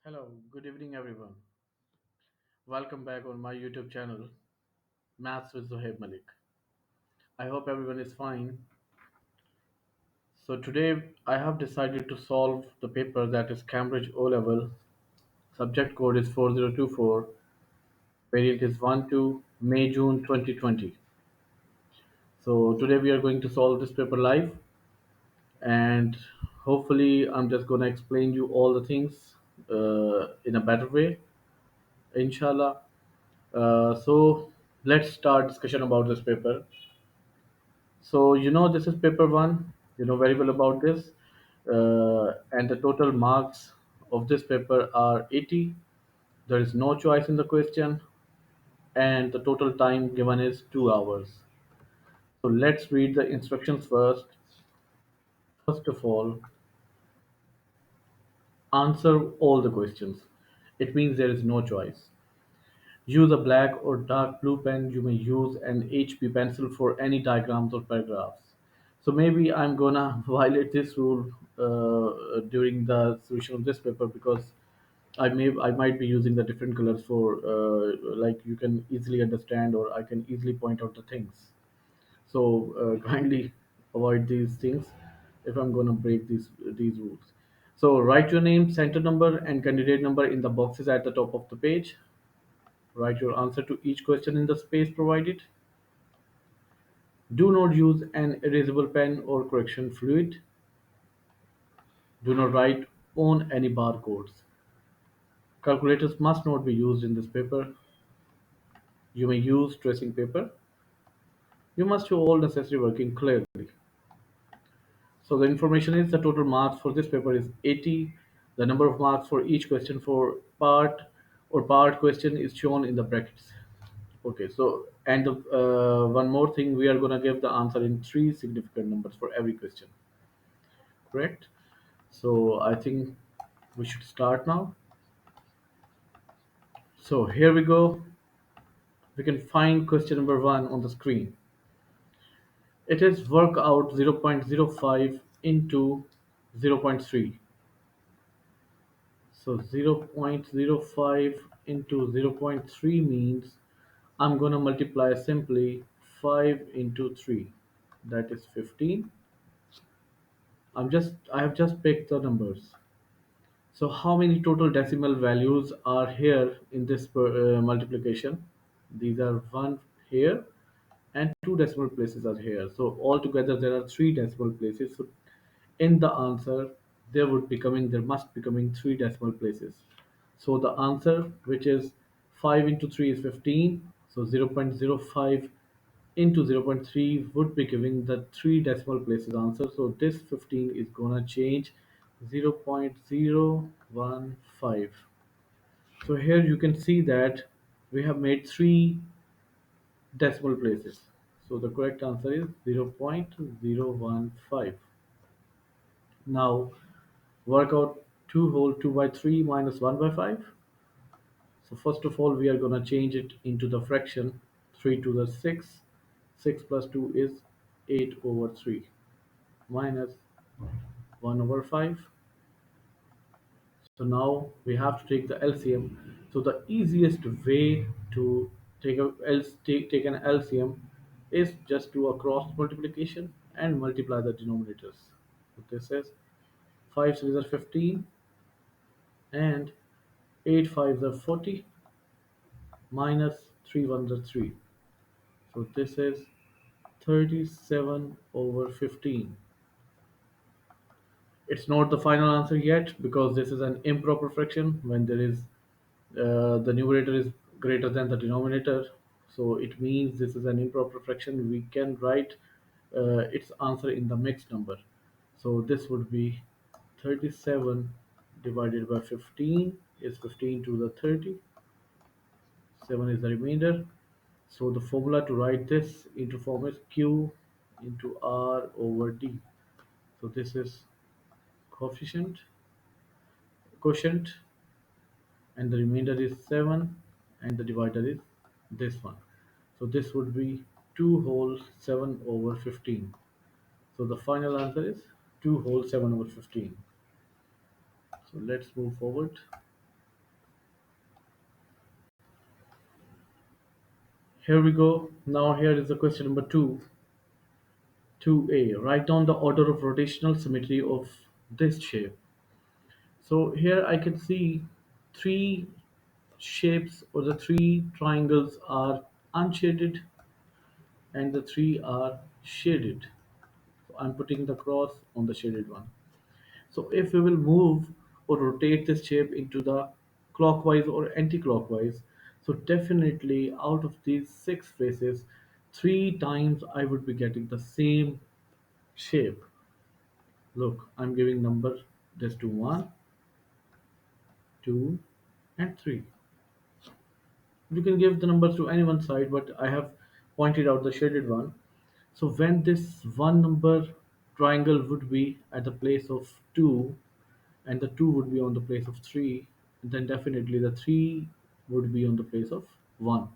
Hello, good evening everyone. Welcome back on my YouTube channel, Maths with Zohaib Malik. I hope everyone is fine. So today I have decided to solve the paper that is Cambridge O level. Subject code is 4024, variant is 1 to May June 2020. So today we are going to solve this paper live, and hopefully I'm just going to explain you all the things in a better way, inshallah. So let's start discussion about this paper. So this is paper one. You know very well about this, and the total marks of this paper are 80. There is no choice in the question, and the total time given is 2 hours. So let's read the instructions first. First of all, answer all the questions. It means there is no choice. Use a black or dark blue pen. You may use an HB pencil for any diagrams or paragraphs. So maybe I'm gonna violate this rule during the solution of this paper because I might be using the different colors for like you can easily understand or I can easily point out the things. So kindly avoid these things if I'm gonna break these rules. So write your name, center number, and candidate number in the boxes at the top of the page. Write your answer to each question in the space provided. Do not use an erasable pen or correction fluid. Do not write on any barcodes. Calculators must not be used in this paper. You may use tracing paper. You must show all necessary working clearly. So the information is the total marks for this paper is 80. The number of marks for each question for part or part question is shown in the brackets. Okay, so and one more thing, we are gonna give the answer in three significant numbers for every question. Correct? So I think we should start now. So here we go. We can find question number one on the screen. It is work out 0.05 into zero point 0.3. So 0.05 into zero point 0.3 means I'm gonna multiply simply 5 into 3. That is 15. I have just picked the numbers. So how many total decimal values are here in this multiplication? These are one here and two decimal places are here. So altogether there are three decimal places. So in the answer there must be coming three decimal places. So the answer, which is 5 into 3 is 15. So 0.05 into zero point 0.3 would be giving the three decimal places answer. So this 15 is gonna change 0.015. So here you can see that we have made three decimal places. So the correct answer is 0.015. Now work out 2 whole 2 by 3 minus 1 by 5. So first of all we are gonna change it into the fraction. 3 to the 6. 6 plus 2 is 8 over 3 minus 1 over 5. So now we have to take the LCM. So the easiest way to take an LCM is just do a cross multiplication and multiply the denominators. So this is 5 3s are 15 and 8 5s are 40 minus 3 1s are 3. So this is 37 over 15. It's not the final answer yet because this is an improper fraction when there is the numerator is greater than the denominator. So it means this is an improper fraction. We can write its answer in the mixed number. So this would be 37 divided by 15 is 15 to the 30. 7 is the remainder. So the formula to write this into form is Q into R over D. So this is coefficient, quotient, and the remainder is 7, and the divisor is this one. So this would be 2 whole 7 over 15. So the final answer is 2 whole 7 over 15. So let's move forward. Here we go. Now here is the question number 2. 2a. Write down the order of rotational symmetry of this shape. So here I can see three shapes, or the three triangles are unshaded and the three are shaded. So I'm putting the cross on the shaded one. So if we will move or rotate this shape into the clockwise or anti-clockwise, so definitely out of these six faces, three times I would be getting the same shape. Look, I'm giving number this to 1, 2, and 3. You can give the numbers to any one side, but I have pointed out the shaded one. So when this one number triangle would be at the place of 2, and the 2 would be on the place of 3, then definitely the 3 would be on the place of 1.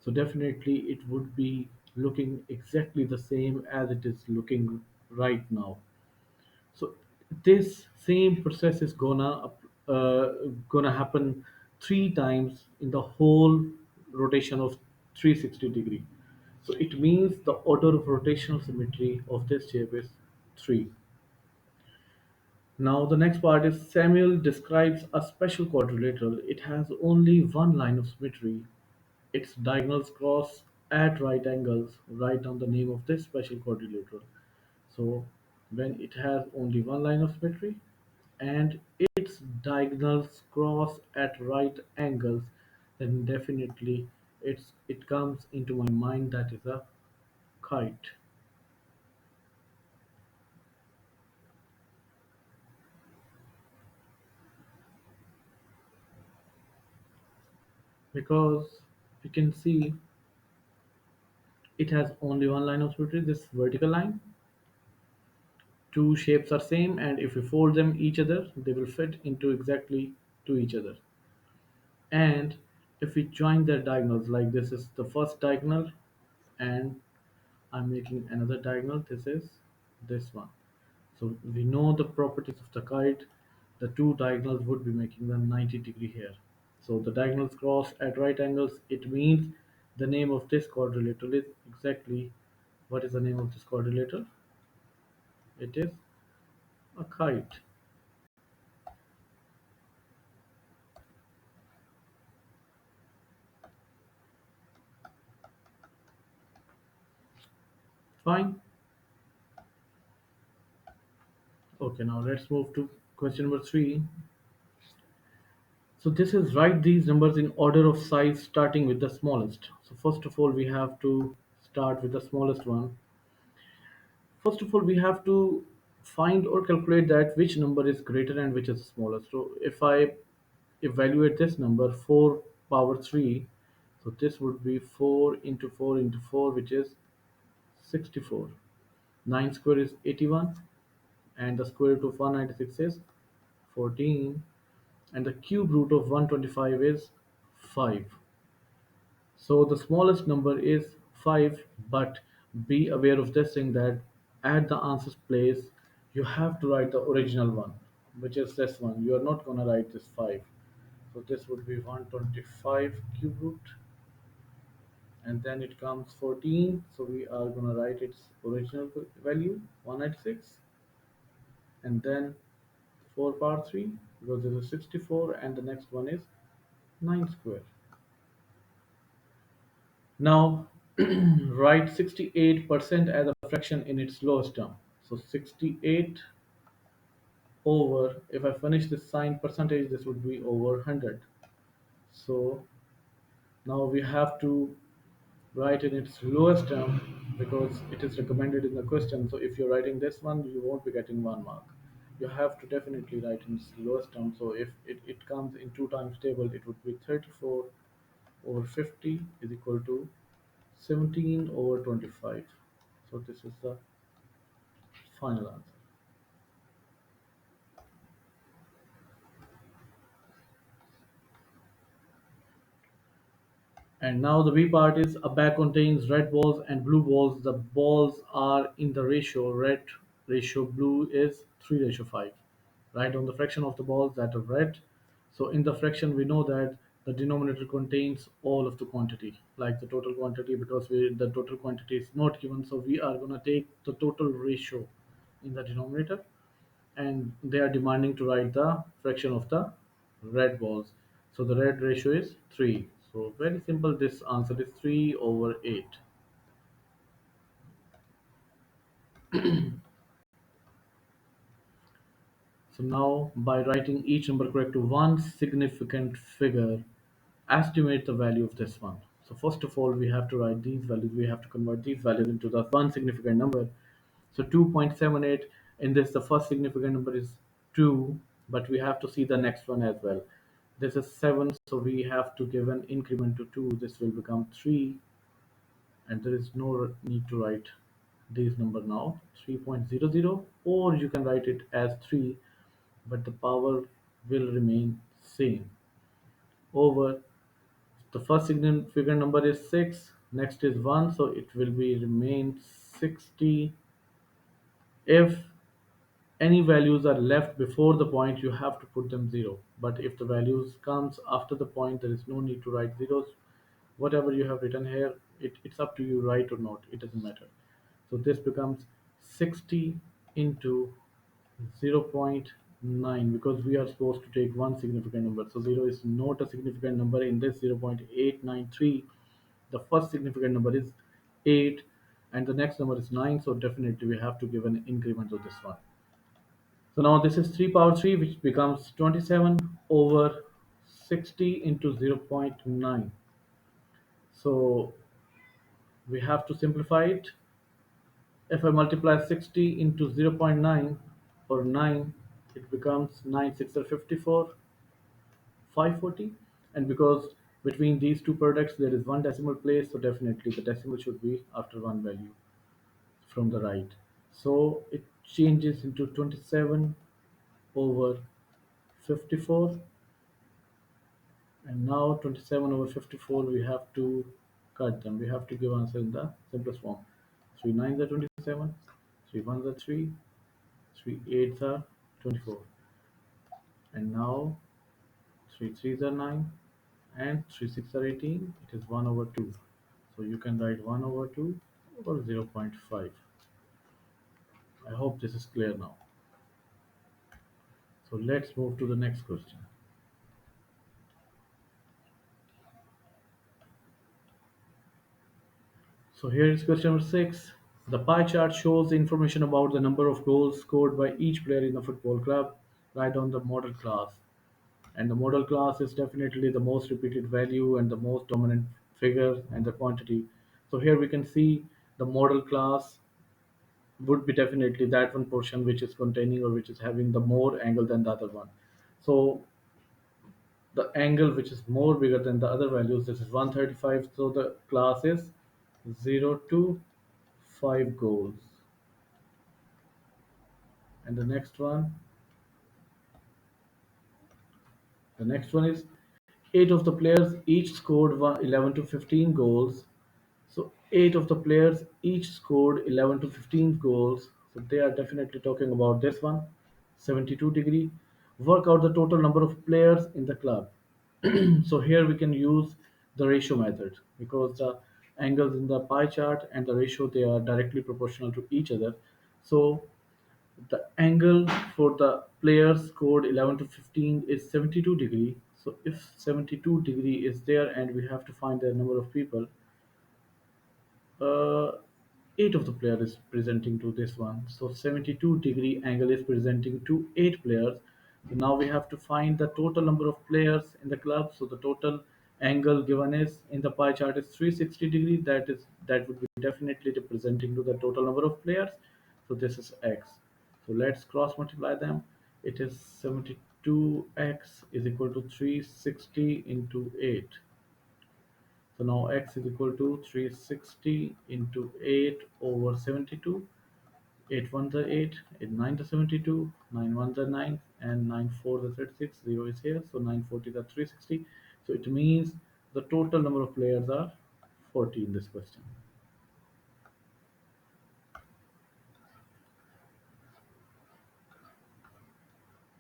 So definitely it would be looking exactly the same as it is looking right now. So this same process is gonna happen three times in the whole rotation of 360 degree. So it means the order of rotational symmetry of this shape is 3. Now the next part is Samuel describes a special quadrilateral. It has only one line of symmetry. Its diagonals cross at right angles. Write down the name of this special quadrilateral. So when it has only one line of symmetry and its diagonals cross at right angles, then definitely it comes into my mind that is a kite, because you can see it has only one line of symmetry, this vertical line. Two shapes are same, and if we fold them each other, they will fit into exactly to each other. And if we join their diagonals, like this is the first diagonal, and I'm making another diagonal, this is this one. So we know the properties of the kite. The two diagonals would be making the 90 degree here. So the diagonals cross at right angles. It means the name of this quadrilateral is exactly, what is the name of this quadrilateral? It is a kite. Fine. Okay, now let's move to question number 3. So this is, write these numbers in order of size starting with the smallest. So first of all, we have to start with the smallest one. First of all, we have to find or calculate that which number is greater and which is the smallest. So if I evaluate this number 4 power 3, so this would be 4 into 4 into 4, which is 64. 9 square is 81, and the square root of 196 is 14, and the cube root of 125 is 5. So the smallest number is 5, but be aware of this thing that at the answers place, you have to write the original one, which is this one. You are not going to write this 5. So this would be 125 cube root, and then it comes 14. So we are going to write its original value, 196, and then 4 power 3, because this is 64, and the next one is 9 square. Now write 68% as a fraction in its lowest term. So 68 over, if I finish this sign percentage, this would be over 100. So now we have to write in its lowest term, because it is recommended in the question. So if you're writing this one, you won't be getting 1 mark. You have to definitely write in its lowest term. So if it comes in 2 times table, it would be 34 over 50 is equal to 17 over 25. So this is the final answer. And now the B part is, a bag contains red balls and blue balls. The balls are in the ratio red ratio blue is 3 ratio 5. Write on the fraction of the balls that are red. So in the fraction we know that The denominator contains all of the quantity, like the total quantity, because the total quantity is not given, so we are going to take the total ratio in the denominator, and they are demanding to write the fraction of the red balls. So the red ratio is 3. So very simple, this answer is 3 over 8. So now, by writing each number correct to one significant figure, estimate the value of this one. So first of all, we have to write these values. We have to convert these values into the one significant number. So 2.78, in this the first significant number is 2, but we have to see the next one as well. This is 7, so we have to give an increment to 2. This will become 3, and there is no need to write this number now, 3.00, or you can write it as 3, but the power will remain same. Over the first significant number is 6, next is 1, so it will be remain 60. If any values are left before the point, you have to put them 0, but if the values comes after the point, there is no need to write zeros. Whatever you have written here, it's up to you, right or not, it doesn't matter. So this becomes 60 into 0.9, because we are supposed to take one significant number, so 0 is not a significant number in this 0.893. The first significant number is 8, and the next number is 9, so definitely we have to give an increment of this one. So now this is 3 power 3, which becomes 27 over 60 into 0.9. So we have to simplify it. If I multiply 60 into 0.9 or 9, it becomes 9 6 are 54, 540. And because between these two products there is one decimal place, so definitely the decimal should be after one value from the right. So it changes into 27 over 54, and now 27 over 54, we have to cut them. We have to give answer in the simplest form. 3 9s are 27, 3 1s are 3, 3 8s are 24, and now 3 3s are 9, and 3 6 are 18. It is 1 over 2. So you can write 1 over 2 or zero point 0.5. I hope this is clear now. So let's move to the next question. So here is question number 6. The pie chart shows information about the number of goals scored by each player in a football club. Write down the model class. And the model class is definitely the most repeated value and the most dominant figure and the quantity. So here we can see the model class would be definitely that one portion which is containing or which is having the more angle than the other one. So the angle which is more bigger than the other values, this is 135, so the class is 0 to 5 goals. And the next one is 8 of the players each scored 11 to 15 goals. So 8 of the players each scored 11 to 15 goals, so they are definitely talking about this one. 72 degree, work out the total number of players in the club. So here we can use the ratio method, because the angles in the pie chart and the ratio, they are directly proportional to each other. So the angle for the players scored 11 to 15 is 72 degree. So if 72 degree is there and we have to find the number of people, uh, 8 of the player is presenting to this one, so 72-degree angle is presenting to 8 players. So now we have to find the total number of players in the club. So the total angle given is in the pie chart is 360 degree. That would be definitely representing to the total number of players. So this is x. So let's cross multiply them. It is 72x is equal to 360 into 8. So now x is equal to 360 into 8 over 72. 8 ones are 8, 8 9 are 72, 9 ones are 9, and 9 fours are 36. 0 is here, so 9 40 are 360. So it means the total number of players are 40 in this question.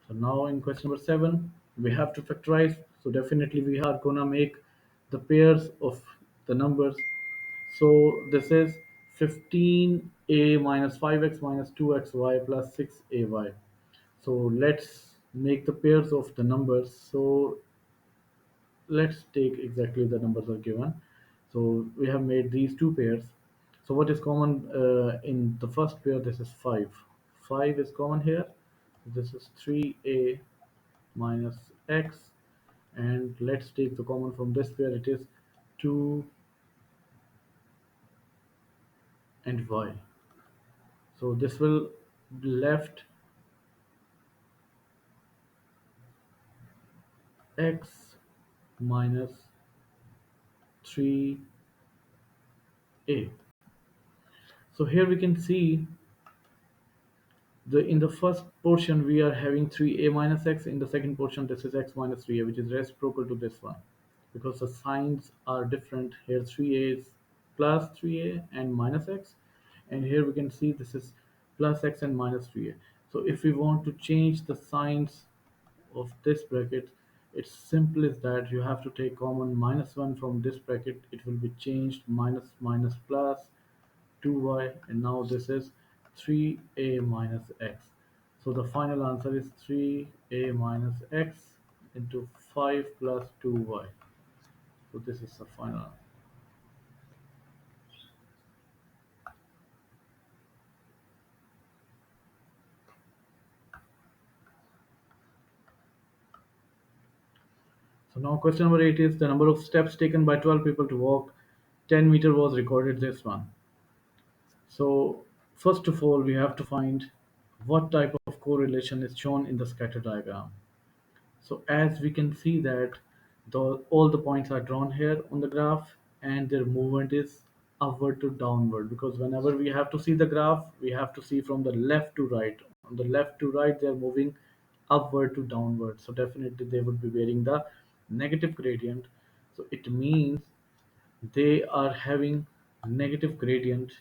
So now in question number 7, we have to factorize So definitely we are gonna make the pairs of the numbers. So this is 15a minus 5x minus 2xy plus 6ay. So let's make the pairs of the numbers. So let's take exactly the numbers are given. So we have made these two pairs. So what is common in the first pair? This is 5. 5 is common here. This is 3a minus x, and let's take the common from this pair. It is 2 and y. So this will be left x minus 3a. So here we can see the in the first portion we are having 3a minus x. In the second portion this is x minus 3a, which is reciprocal to this one, because the signs are different. Here 3a is plus 3a and minus x, and here we can see this is plus x and minus 3a. So if we want to change the signs of this bracket, it's simple as that. You have to take common minus 1 from this bracket. It will be changed minus minus plus 2y, and now this is 3a minus x. So the final answer is 3a minus x into 5 plus 2y. So this is the final answer. So now question number 8 is the number of steps taken by 12 people to walk 10 meter was recorded this one. So first of all we have to find what type of correlation is shown in the scatter diagram. So as we can see that all the points are drawn here on the graph, and their movement is upward to downward, because whenever we have to see the graph, we have to see from the left to right. On the left to right, they are moving upward to downward. So definitely they would be bearing the negative gradient. So it means they are having negative gradient,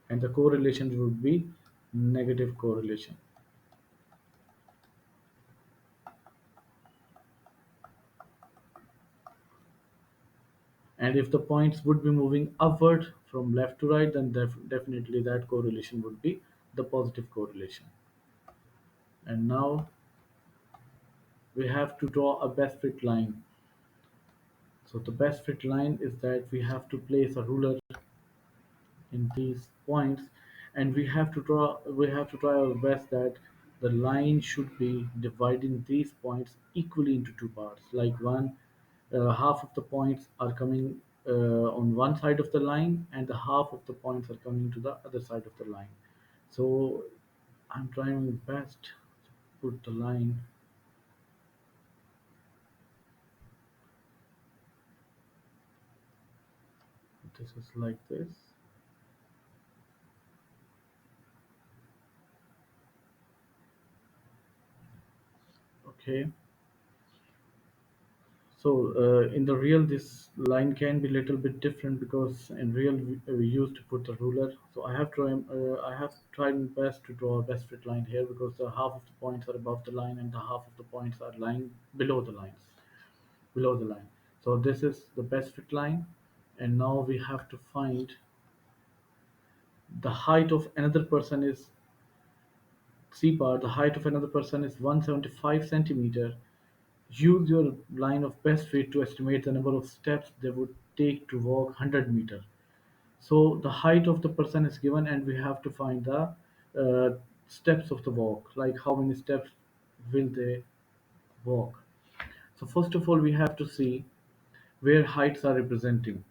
and the correlation would be negative correlation. And if the points would be moving upward from left to right, then definitely that correlation would be the positive correlation. And now we have to draw a best fit line. So the best fit line is that we have to place a ruler in these points, and we have to try our best that the line should be dividing these points equally into two parts. Like one half of the points are coming on one side of the line, and the half of the points are coming to the other side of the line. So I'm trying my best to put the line. This is like this. Okay. So in the real, this line can be a little bit different, because in real we used to put the ruler. So I have tried my best to draw a best fit line here, because the half of the points are above the line and the half of the points are lying below the line. So this is the best fit line, and now we have to find the height of another person is C part. The height of another person is 175 centimeter. Use your line of best fit to estimate the number of steps they would take to walk 100 meter. So the height of the person is given, and we have to find the steps of the walk, like how many steps will they walk. So first of all, we have to see where heights are representing.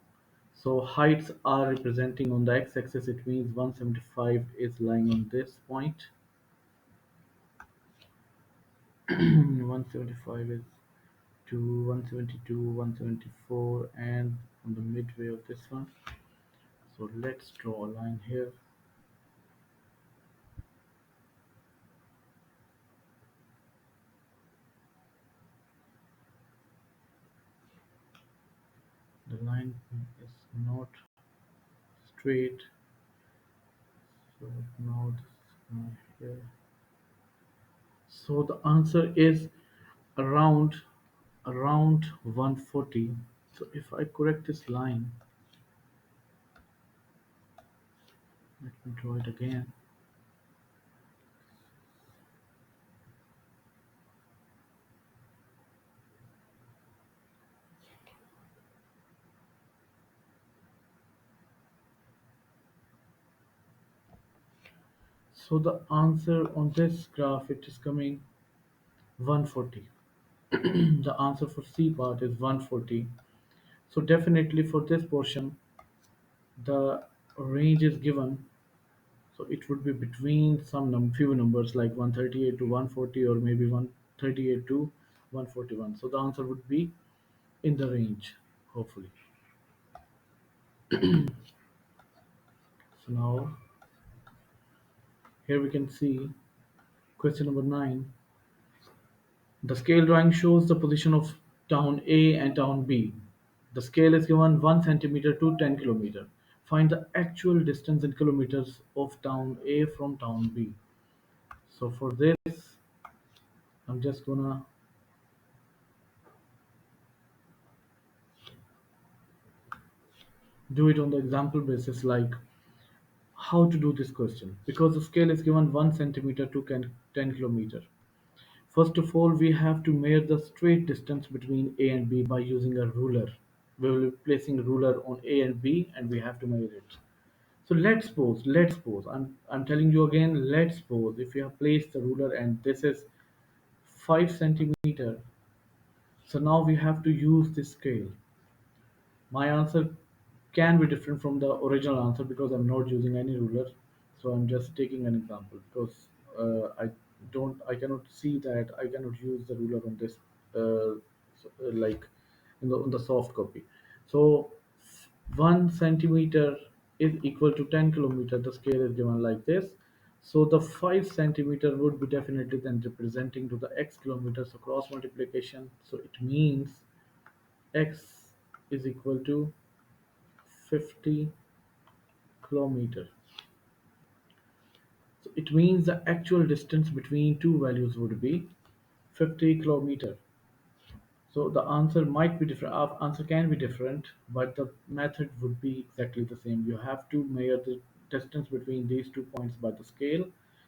So heights are representing on the x-axis. It means 175 is lying on this point. 175 is to 172, 174, and on the midway of this one. So let's draw a line here. The line is not straight, so now this is here. So the answer is around around 140. So if I correct this line, let me draw it again. So the answer on this graph, it is coming 140. The answer for C part is 140. So definitely for this portion, the range is given. So it would be between some few numbers like 138 to 140, or maybe 138 to 141. So the answer would be in the range, hopefully. So now here we can see question number 9. The scale drawing shows the position of town A and town B. The scale is given 1 centimeter to 10 kilometer. Find the actual distance in kilometers of town A from town B. So for this, I'm just gonna do it on the example basis, like how to do this question. Because the scale is given 1 centimeter to 10 kilometer. First of all, we have to measure the straight distance between A and B by using a ruler. We will be placing a ruler on A and B, and we have to measure it. So let's suppose, I'm telling you again, let's suppose if you have placed the ruler and this is 5 centimeter, so now we have to use this scale. My answer can be different from the original answer because I'm not using any ruler. So I'm just taking an example because I cannot see that I cannot use the ruler on this, like in on the soft copy. So 1 centimeter is equal to 10 kilometer. The scale is given like this. So the 5 centimeter would be definitely then representing to the x kilometers. So cross multiplication. So it means x is equal to 50 kilometer. So it means the actual distance between two values would be 50 kilometer. So the answer might be different. Our answer can be different, but the method would be exactly the same. You have to measure the distance between these 2 points by the scale.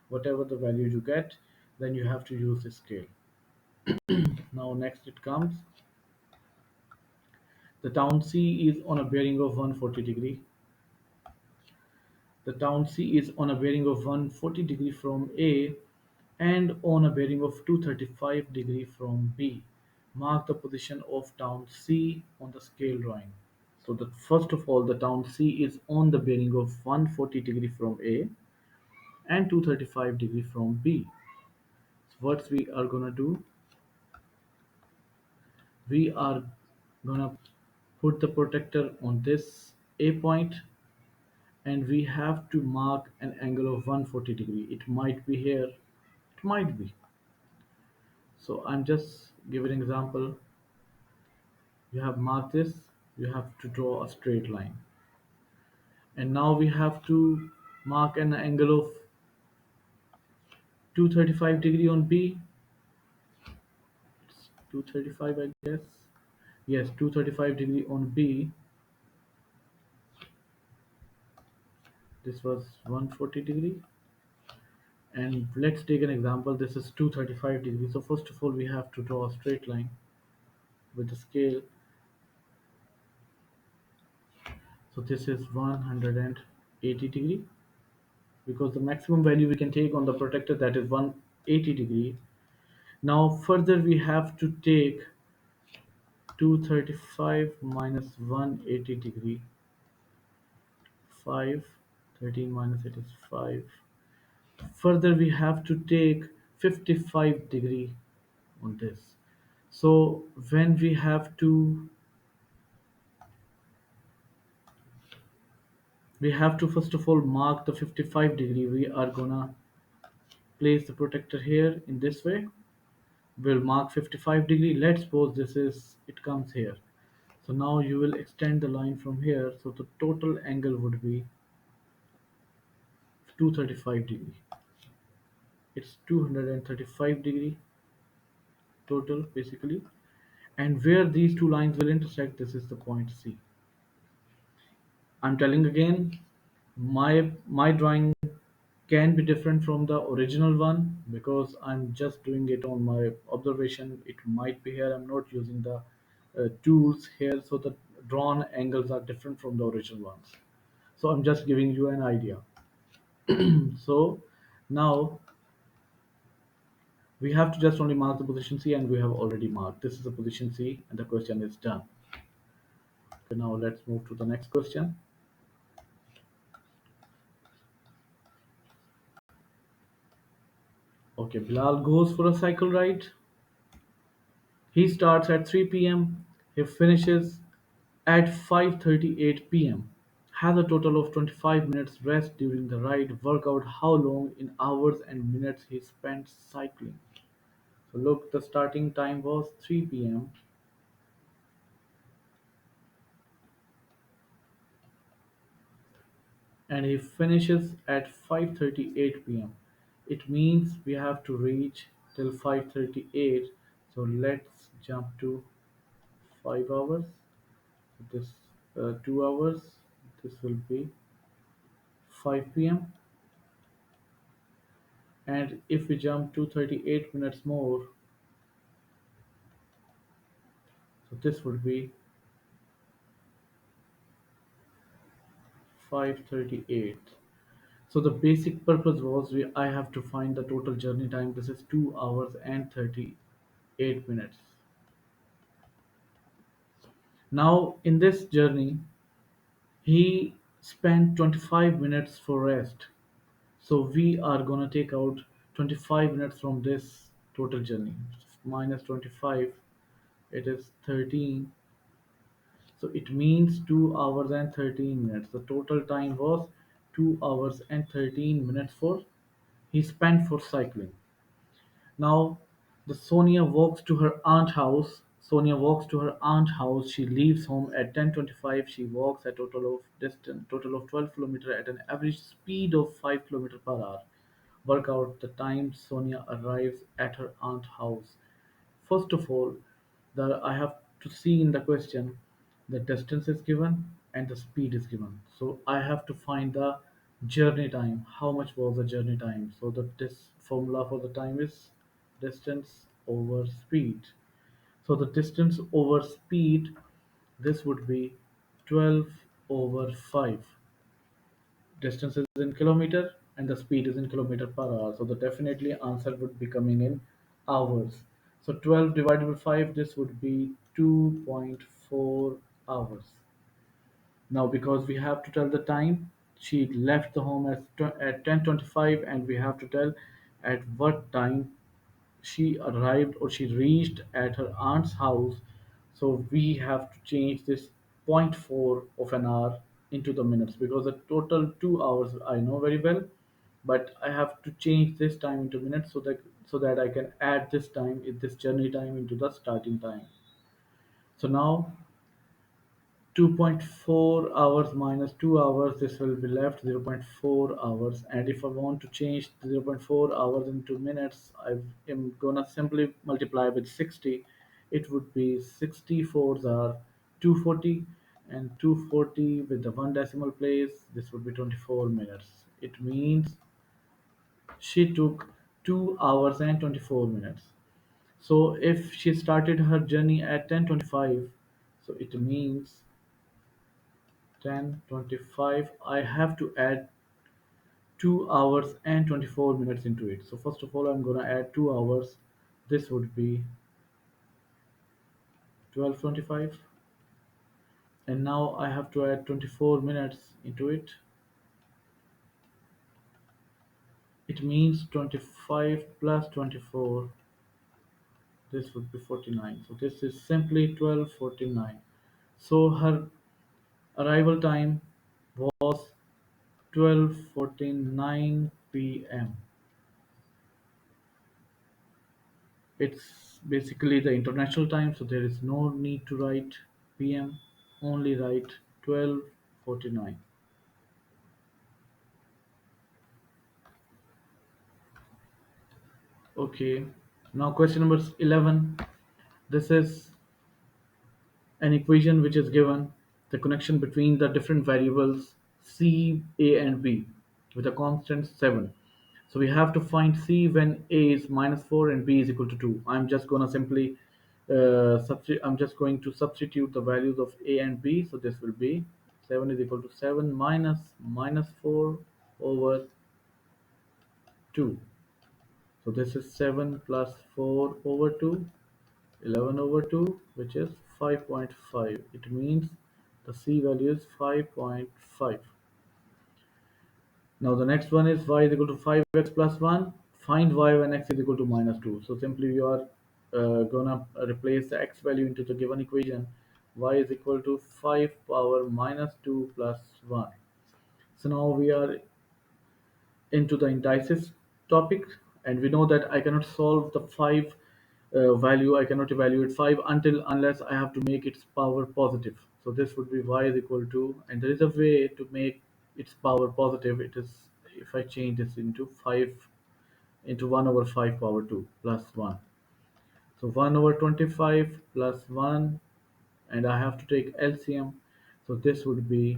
Whatever the value you get, then you have to use the scale. Now next it comes. The town C is on a bearing of 140 degree. The town C is on a bearing of 140 degree from A and on a bearing of 235 degree from B. Mark the position of town C on the scale drawing. So that first of all, the town C is on the bearing of 140 degree from A and 235 degree from B. So what we are gonna do, we are gonna put the protector on this A point, and we have to mark an angle of 140 degree. It might be here, it might be. So I'm just giving an example. You have marked this, you have to draw a straight line. And now we have to mark an angle of 235 degree on B. It's 235, I guess. Yes, 235 degree on B. This was 140 degree. And let's take an example. This is 235 degrees. So first of all, we have to draw a straight line with the scale. So this is 180 degree, because the maximum value we can take on the protector, that is 180 degree. Now further we have to take 235 minus 180 degree. 5, 13 minus it is 5. Further we have to take 55 degree on this. So when we have to first of all mark the 55 degree. We are gonna place the protector here in this way. We'll mark 55 degree. Let's suppose this is, it comes here. So now you will extend the line from here. So the total angle would be 235 degree. It's 235 degree total basically. And where these two lines will intersect, this is the point C. I'm telling again, my drawing can be different from the original one because I'm just doing it on my observation. It might be here. I'm not using the tools here, so the drawn angles are different from the original ones. So I'm just giving you an idea. So now we have to just only mark the position C, and we have already marked. This is the position C, and the question is done. Okay, now let's move to the next question. Okay, Bilal goes for a cycle ride. He starts at 3 p.m. He finishes at 5:38 p.m. Has a total of 25 minutes rest during the ride. Work out how long in hours and minutes he spent cycling. So look, the starting time was 3 p.m. and he finishes at 5:38 p.m. It means we have to reach till 5:38. So let's jump to 5 hours. This 2 hours. This will be 5 p.m. And if we jump to 38 minutes more, so this would be 5:38. So the basic purpose was I have to find the total journey time. This is 2 hours and 38 minutes. Now in this journey, he spent 25 minutes for rest. So we are gonna take out 25 minutes from this total journey. Minus 25, it is 13. So it means 2 hours and 13 minutes. The total time was 2 hours and 13 minutes for he spent for cycling. Now the Sonia walks to her aunt house. Sonia walks to her aunt house. She leaves home at 10:25. She walks a total of 12 kilometer at an average speed of 5 kilometer per hour. Work out the time Sonia arrives at her aunt house. First of all, the I have to see in the question the distance is given and the speed is given. So I have to find the journey time. How much was the journey time? So this formula for the time is distance over speed. So the distance over speed, this would be 12 over 5. Distance is in kilometer and the speed is in kilometer per hour. So the definitely answer would be coming in hours. So 12 divided by 5, this would be 2.4 hours. Now because we have to tell the time, she left the home at 10:25 and we have to tell at what time she arrived or she reached at her aunt's house. So we have to change this zero point 0.4 of an hour into the minutes because the total 2 hours I know very well, but I have to change this time into minutes so that I can add this journey time into the starting time. So now 2.4 hours minus 2 hours, this will be left zero point 0.4 hours. And if I want to change the zero point 0.4 hours into minutes, I am gonna simply multiply with 60. It would be 64s are 240 and 240 with the one decimal place, this would be 24 minutes. It means she took 2 hours and 24 minutes. So if she started her journey at 10:25, so it means 10:25, I have to add 2 hours and 24 minutes into it. So first of all, I'm gonna add 2 hours. This would be 12:25, and now I have to add 24 minutes into it. It means 25 plus 24, this would be 49. So this is simply 12:49. So her arrival time was 12:49 p.m. It's basically the international time, so there is no need to write PM, only write 12:49. Okay, now question number 11. This is an equation which is given the connection between the different variables c, a, and b with a constant 7. So we have to find c when a is minus 4 and b is equal to 2. I'm just going to simply I'm just going to substitute the values of a and b. So this will be 7 is equal to 7 minus minus 4 over 2. So this is 7 plus 4 over 2, 11 over 2, which is 5.5. It means the C value is 5.5. Now the next one is y is equal to 5x plus 1. Find y when x is equal to minus 2. So simply you are gonna replace the x value into the given equation. Y is equal to 5 power minus 2 plus 1. So now we are into the indices topic, and we know that I cannot solve the 5 value, I cannot evaluate 5 until unless I have to make its power positive. So this would be y is equal to, and there is a way to make its power positive. It is if I change this into 5 into 1 over 5 power 2 plus 1. So 1 over 25 plus 1, and I have to take LCM. So this would be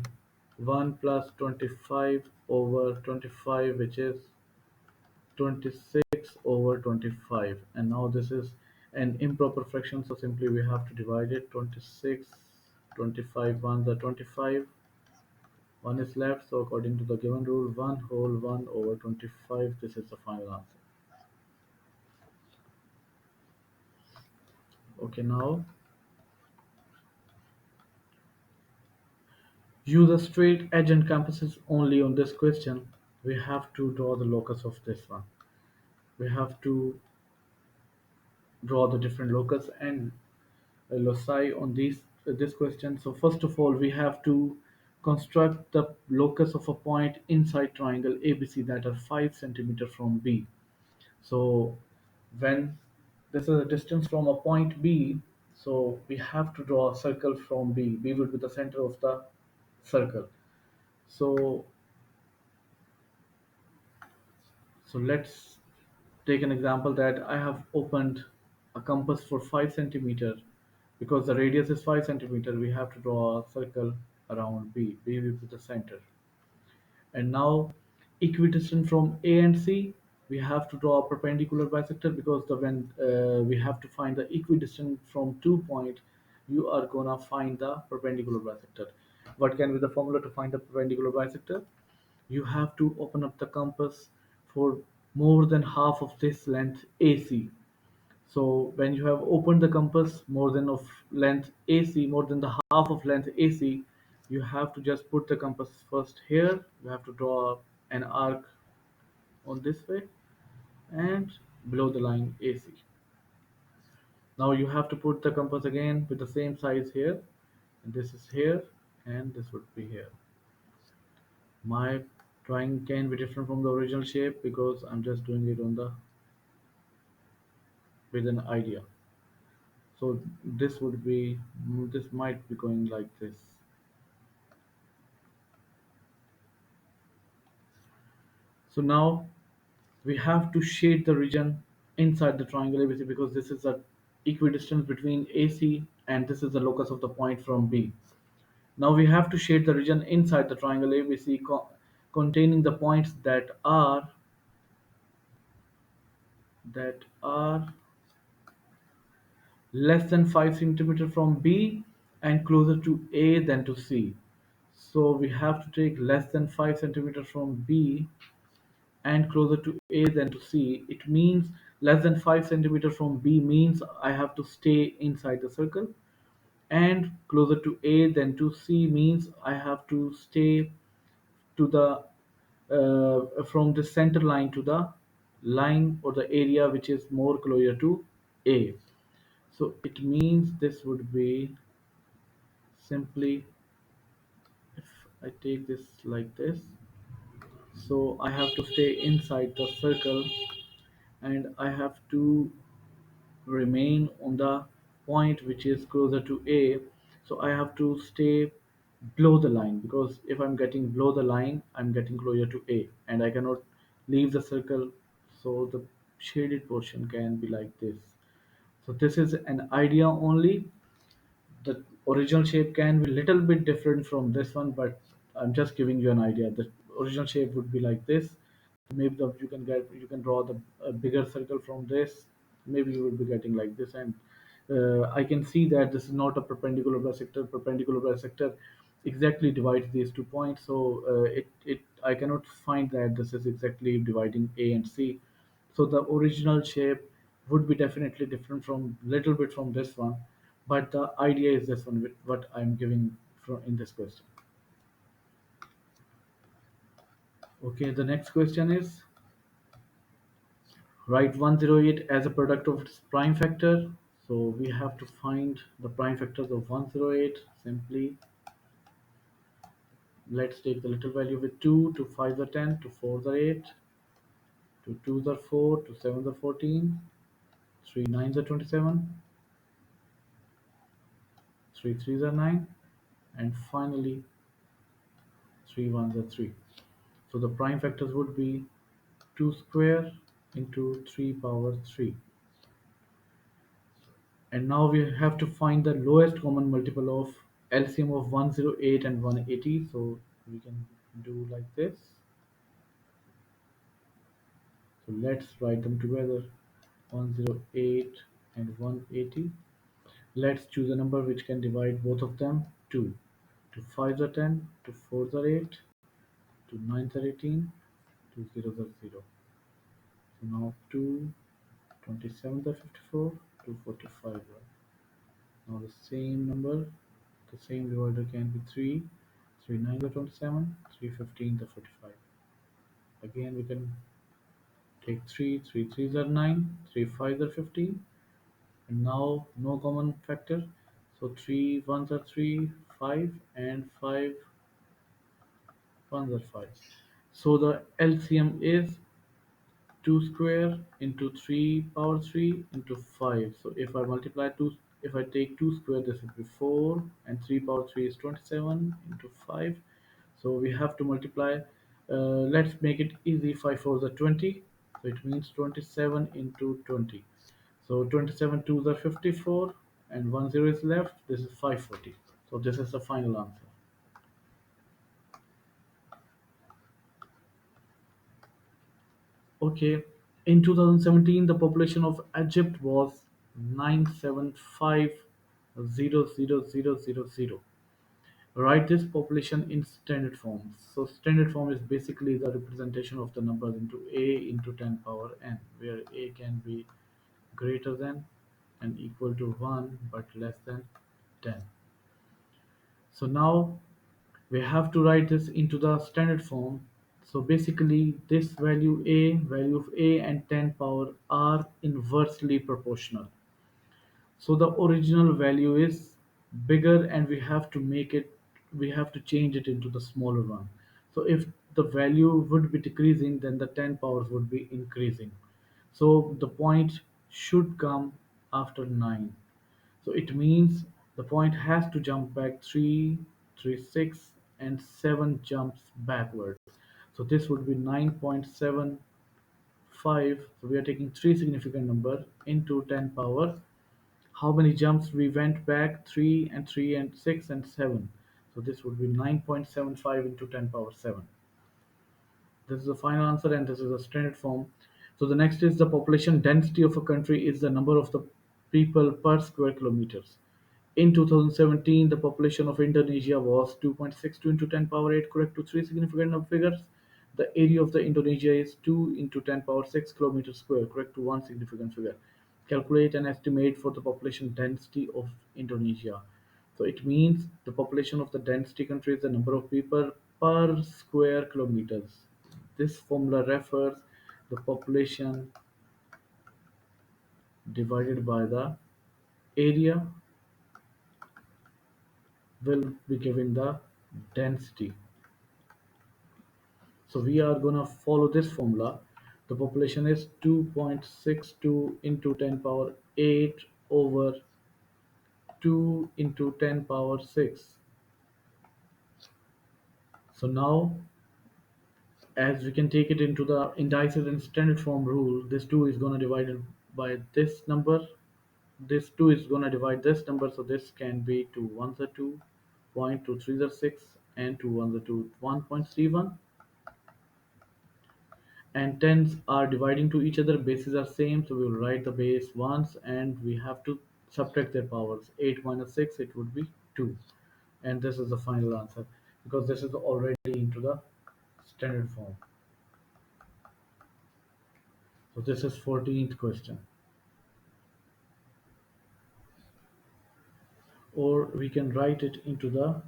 1 plus 25 over 25, which is 26 over 25. And now this is an improper fraction, so simply we have to divide it. 26, 25 ones are 25, 1 is left, so according to the given rule, 1 whole 1 over 25. This is the final answer. Okay, now use a straight edge and compasses only on this question. We have to draw the locus of this one. We have to draw the different locus and loci on this question. So first of all, we have to construct the locus of a point inside triangle ABC that are 5 centimeter from B. So when this is a distance from a point B, so we have to draw a circle from B. B will be the center of the circle. So let's take an example that I have opened a compass for 5 centimeter. Because the radius is 5 centimeter, we have to draw a circle around B. B will be the center. And now equidistant from A and C, we have to draw a perpendicular bisector, because the when we have to find the equidistant from 2 point, you are gonna find the perpendicular bisector. What can be the formula to find the perpendicular bisector? You have to open up the compass for more than half of this length AC. So when you have opened the compass more than of length AC, more than the half of length AC, you have to just put the compass first here. You have to draw an arc on this way and below the line AC. Now you have to put the compass again with the same size here. And this is here, and this would be here. My drawing can be different from the original shape because I'm just doing it on the with an idea. So this would be, this might be going like this. So now we have to shade the region inside the triangle ABC, because this is the equidistance between AC and this is the locus of the point from B. Now we have to shade the region inside the triangle ABC containing the points that are less than 5 centimeter from B and closer to A than to C. So we have to take less than 5 centimeter from B and closer to A than to C. It means less than 5 centimeter from B means I have to stay inside the circle, and closer to A than to C means I have to stay to the from the center line to the line or the area which is more closer to A. So it means this would be simply, if I take this like this, so I have to stay inside the circle and I have to remain on the point which is closer to A. So I have to stay below the line, because if I'm getting below the line, I'm getting closer to A and I cannot leave the circle. So the shaded portion can be like this. So this is an idea only. The Original shape can be little bit different from this one, but I'm just giving you an idea. The original shape would be like this. Maybe you can draw the a bigger circle from this. Maybe you will be getting like this, and I can see that this is not a perpendicular bisector. Perpendicular bisector exactly divides these 2 points, so it I cannot find that this is exactly dividing A and C. So the original shape would be definitely different from little bit from this one, but the idea is this one with what I'm giving from in this question. Okay, the next question is write 108 as a product of its prime factor. So we have to find the prime factors of 108. Simply let's take the little value with 2, to 5 are 10, to 4 are 8, to 2 are 4, to 7 are 14, 3 9s are 27, 3 3s are 9, and finally 3 1s are 3. So the prime factors would be 2 square into 3 power 3. And now we have to find the lowest common multiple of LCM of 108 and 180. So we can do like this. So let's write them together. 108 and 180. Let's choose a number which can divide both of them. 2. To 5 are 10, to 4 are 8, to 9 are 18, to 0 are 0. So now 2, 27 are 54, to 45 are. Now the same number, the same divider can be 3, 3 9 are 27, 3 15 are 45. Again we can take 3, 3 3s are 9, 3 5s are 15, and now no common factor. So 3 1s are 3, 5, and 5 1s are 5. So the LCM is 2 square into 3 power 3 into 5. So if I multiply 2, if I take 2 square, this would be 4, and 3 power 3 is 27 into 5. So we have to multiply. Let's make it easy. 5 4s are 20. So it means 27 into 20. So 27 twos are 54, and 1 0 is left. This is 540. So this is the final answer. Okay, in 2017, the population of Egypt was 975,000,000. Write this population in standard form. So standard form is basically the representation of the numbers into a into 10 power n, where a can be greater than and equal to 1 but less than 10. So now we have to write this into the standard form. So basically this value of a and 10 power are inversely proportional. So the original value is bigger, and we have to change it into the smaller one. So if the value would be decreasing, then the 10 powers would be increasing. So the point should come after 9. So it means the point has to jump back 3, 3, 6, and 7 jumps backward. So this would be 9.75. So we are taking three significant number into 10 power. How many jumps we went back? 3 and 3 and 6 and 7. So this would be 9.75 into 10 power 7. This is the final answer, and this is a standard form. So the next is the population density of a country is the number of the people per square kilometers. In 2017, the population of Indonesia was 2.62 into 10 power 8, correct to three significant figures. The area of the Indonesia is 2 into 10 power 6 kilometers square, correct to one significant figure. Calculate an estimate for the population density of Indonesia. So it means the population of the density country is the number of people per square kilometers. This formula refers the population divided by the area will be giving the density. So we are gonna follow this formula. The population is 2.62 into 10 power 8 over 2 into 10 power 6. So now, as we can take it into the indices and standard form rule, this 2 is gonna divide it by this number, this 2 is going to divide this number, so this can be 2 ones are 2, point 2 threes are 6, and 2 ones are 2, 1.31. And tens are dividing to each other, bases are same, so we will write the base once and we have to subtract their powers. 8 minus 6, it would be 2. And this is the final answer because this is already into the standard form. So this is 14th question. Or we can write it into the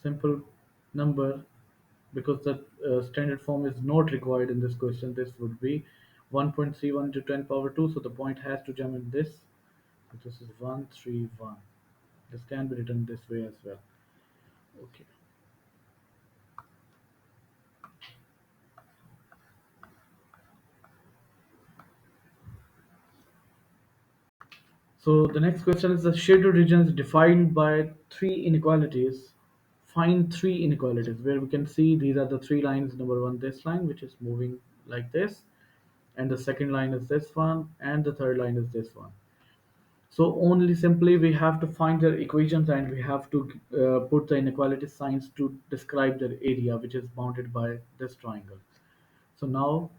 simple number because the standard form is not required in this question. This would be 1.31 to 10 power 2, so the point has to jump in this. So this is 131. This can be written this way as well. Okay. So the next question is the shaded region is defined by three inequalities. Find three inequalities where we can see these are the three lines. Number one, this line which is moving like this, and the second line is this one, and the third line is this one. So only simply we have to find their equations and we have to put the inequality signs to describe their area which is bounded by this triangle. So now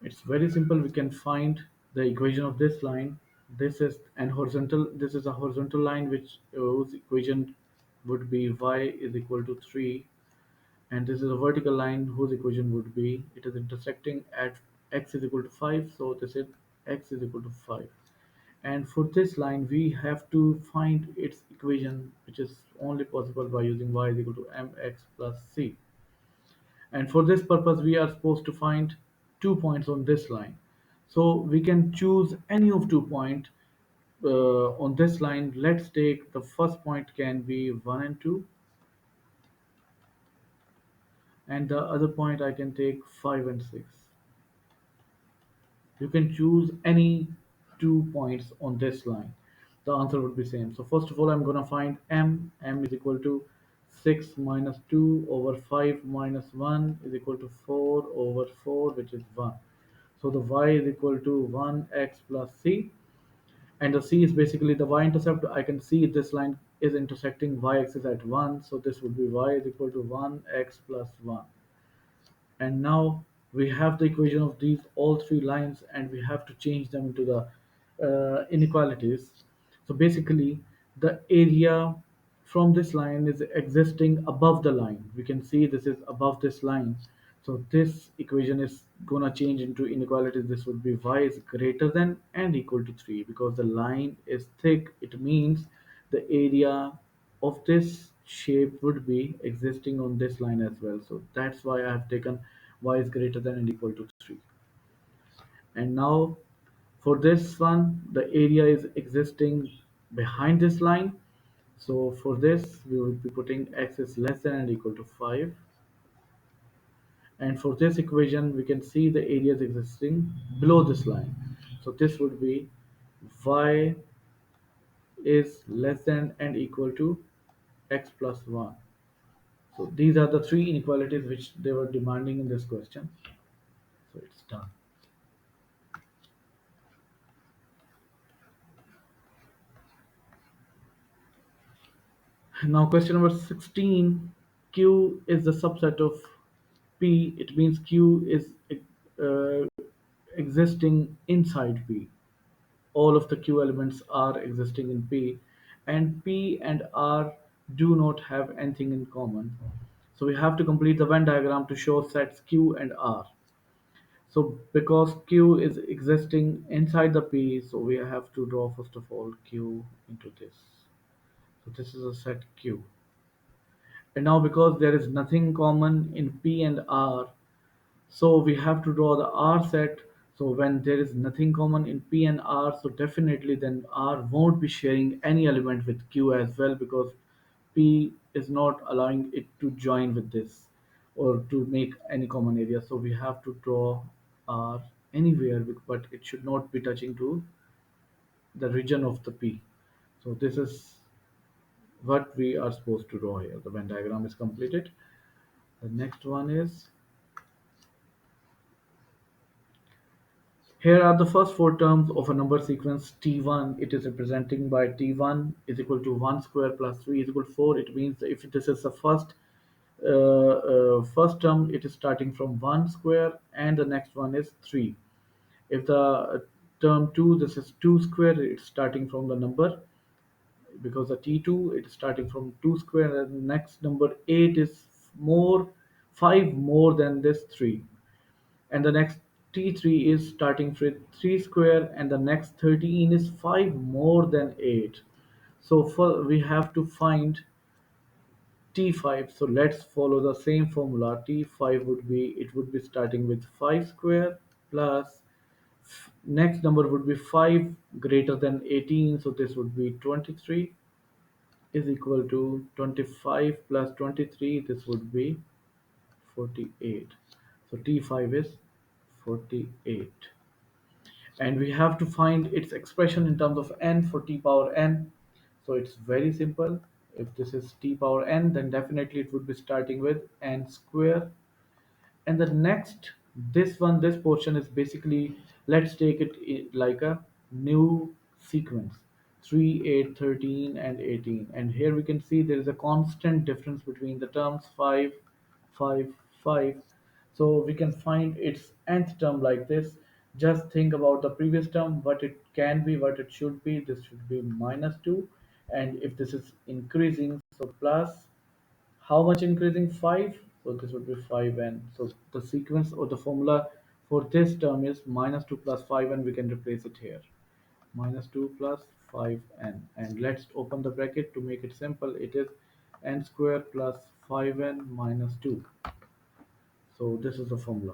it's very simple. We can find the equation of this line. This is an horizontal. This is a horizontal line which whose equation would be y is equal to 3, and this is a vertical line whose equation would be it is intersecting at x is equal to 5. So this is x is equal to 5. And for this line, we have to find its equation, which is only possible by using y is equal to mx plus c. And for this purpose, we are supposed to find 2 points on this line. So we can choose any of 2 points on this line. Let's take the first point can be 1 and 2, and the other point I can take 5 and 6. You can choose any 2 points on this line. The answer would be same. So first of all, I'm going to find m is equal to 6 minus 2 over 5 minus 1 is equal to 4 over 4, which is 1. So the y is equal to 1x plus c, and the c is basically the y-intercept. I can see this line is intersecting y-axis at 1, so this would be y is equal to 1x plus 1. And now we have the equation of these all three lines and we have to change them into the inequalities. So basically the area from this line is existing above the line. We can see this is above this line, so this equation is gonna change into inequalities. This would be y is greater than and equal to 3 because the line is thick. It means the area of this shape would be existing on this line as well. So that's why I have taken y is greater than and equal to 3. And now for this one, the area is existing behind this line. So for this, we will be putting x is less than and equal to 5. And for this equation, we can see the area is existing below this line. So this would be y is less than and equal to x plus 1. So these are the three inequalities which they were demanding in this question. So it's done. Now question number 16. Q is the subset of P. It means Q is uh, existing inside P. All of the Q elements are existing in P, and P and R do not have anything in common. So we have to complete the Venn diagram to show sets Q and R. So because Q is existing inside the P, so we have to draw first of all Q into this. So this is a set Q. And now because there is nothing common in P and R, so we have to draw the R set. So when there is nothing common in P and R, so definitely then R won't be sharing any element with Q as well because P is not allowing it to join with this or to make any common area. So we have to draw R anywhere, but it should not be touching to the region of the P. So this is what we are supposed to draw here. The Venn diagram is completed. The next one is Here are the first four terms of a number sequence T1. It is representing by T1 is equal to 1 square plus 3 is equal to 4. It means if this is the first term, it is starting from 1 square and the next one is 3. If the term 2, this is 2 square, it's starting from the number, because the T2 it is starting from 2 square, and the next number 8 is more 5 more than this 3, and the next T3 is starting with 3 square, and the next 13 is 5 more than 8. So for we have to find T5. So let's follow the same formula. T5 would be starting with 5 square plus next number would be 5 greater than 18, so this would be 23 is equal to 25 plus 23, this would be 48. So T5 is 48. And we have to find its expression in terms of n for t power n. So it's very simple. If this is t power n, then definitely it would be starting with n square. And the next, this portion is basically, let's take it like a new sequence, 3, 8, 13, and 18. And here we can see there is a constant difference between the terms 5, 5, 5. So we can find its nth term like this. Just think about the previous term, what it can be, what it should be. This should be minus 2. And if this is increasing, so plus, how much increasing? 5. So this would be 5n. So the sequence or the formula for this term is minus 2 plus 5n. We can replace it here. Minus 2 plus 5n. And let's open the bracket to make it simple. It is n square plus 5n minus 2. So this is the formula.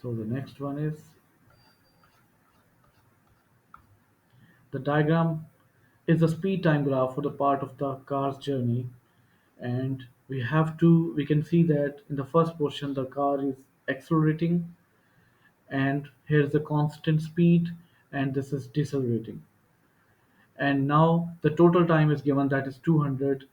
So the next one is the diagram is the speed time graph for the part of the car's journey, and we can see that in the first portion the car is accelerating, and here's the constant speed, and this is decelerating, and now the total time is given, that is 200.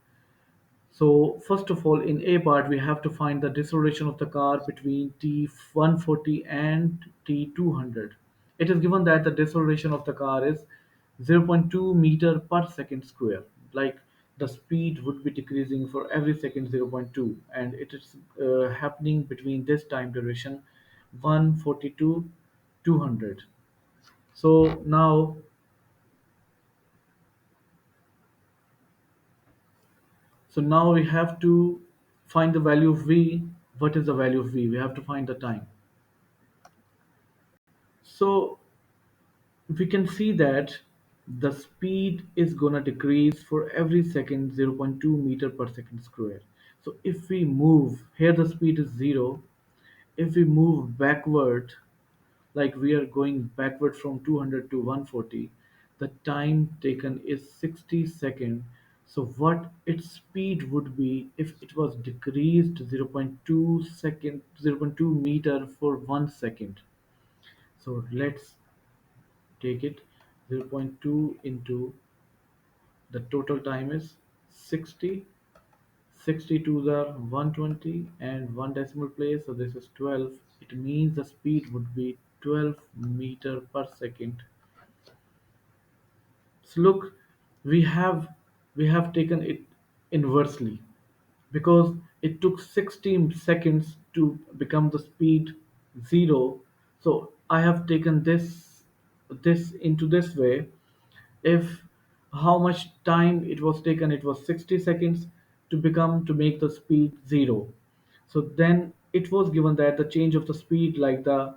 So first of all, in A part, we have to find the deceleration of the car between T140 and T200. It is given that the deceleration of the car is 0.2 meter per second square. Like the speed would be decreasing for every second 0.2, and it is happening between this time duration 140 to 200. So now we have to find the value of v. What is the value of v? We have to find the time. So we can see that the speed is gonna decrease for every second 0.2 meter per second square. So if we move here, the speed is 0. If we move backward, like we are going backward from 200 to 140, the time taken is 60 seconds. So what its speed would be if it was decreased 0.2 meter for 1 second. So let's take it, zero point 0.2 into the total time is 60. 60 to the 120 and one decimal place, so this is 12. It means the speed would be 12 meter per second. So look, we have we have taken it inversely, because it took 60 seconds to become the speed 0. So I have taken this into this way. If how much time it was taken, it was 60 seconds to make the speed 0. So then it was given that the change of the speed, like the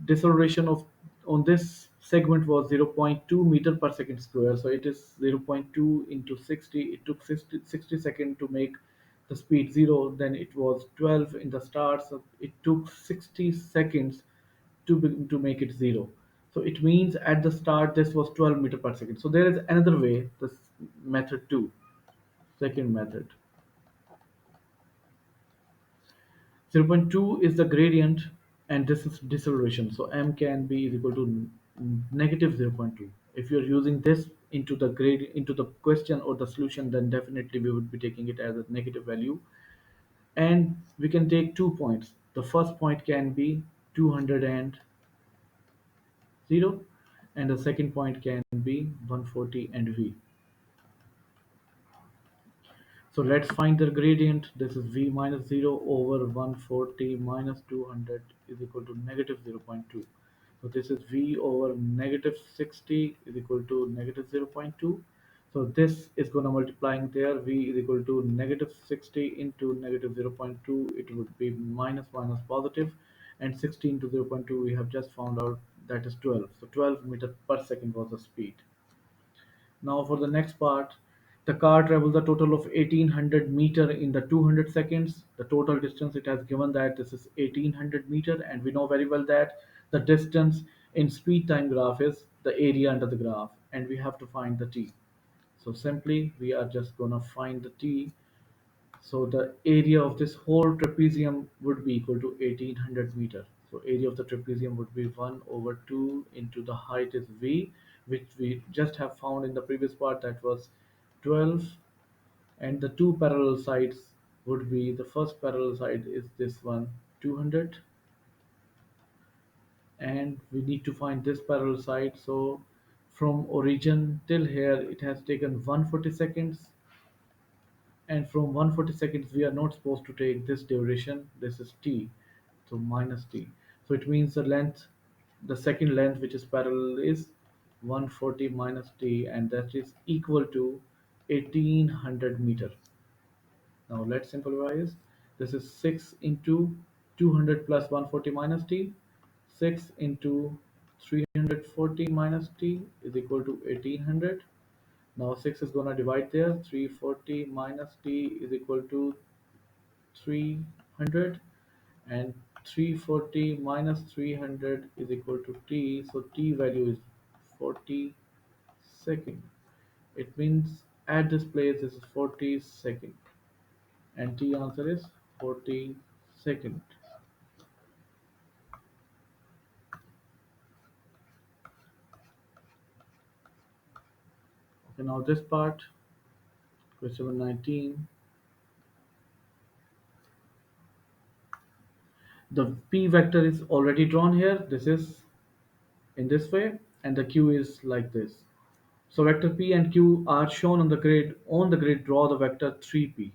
deceleration of on this segment was 0.2 meter per second square. So it is 0.2 into 60. It took 60 seconds to make the speed 0. Then it was 12 in the start, so it took 60 seconds to make it 0. So it means at the start this was 12 meter per second. So there is another way, this method 2, second method. 0.2 is the gradient, and this is deceleration. So m can be is equal to negative 0.2. If you're using this into the grade into the question or the solution, then definitely we would be taking it as a negative value. And we can take 2 points. The first point can be 200 and 0, and the second point can be 140 and v. So let's find the gradient. This is v minus 0 over 140 minus 200 is equal to negative 0.2. So this is v over negative 60 is equal to negative 0.2. So this is going to multiplying there. V is equal to negative 60 into negative 0.2. It would be minus minus positive, and 60 into 0.2 we have just found out that is 12. So 12 meter per second was the speed. Now for the next part, the car travels a total of 1800 meter in the 200 seconds. The total distance it has given that this is 1800 meter, and we know very well that the distance in speed time graph is the area under the graph, and we have to find the t. So simply we are just gonna find the t. So the area of this whole trapezium would be equal to 1800 meter. So area of the trapezium would be 1 over 2 into the height is v, which we just have found in the previous part, that was 12. And the two parallel sides would be, the first parallel side is this one, 200, and we need to find this parallel side. So from origin till here it has taken 140 seconds, and from 140 seconds we are not supposed to take this duration. This is t, so minus t. So it means the length, the second length which is parallel is 140 minus t, and that is equal to 1800 meter. Now let's simplify this. This is 6 into 200 plus 140 minus t. 6 into 340 minus t is equal to 1800. Now 6 is going to divide there. 340 minus t is equal to 300, and 340 minus 300 is equal to t. So t value is 40 second. It means at this place this is 40 second, and t answer is 40 second. Okay, now this part, question number 19. The p vector is already drawn here. This is in this way, and the q is like this. So vector p and q are shown on the grid. On the grid, draw the vector 3p.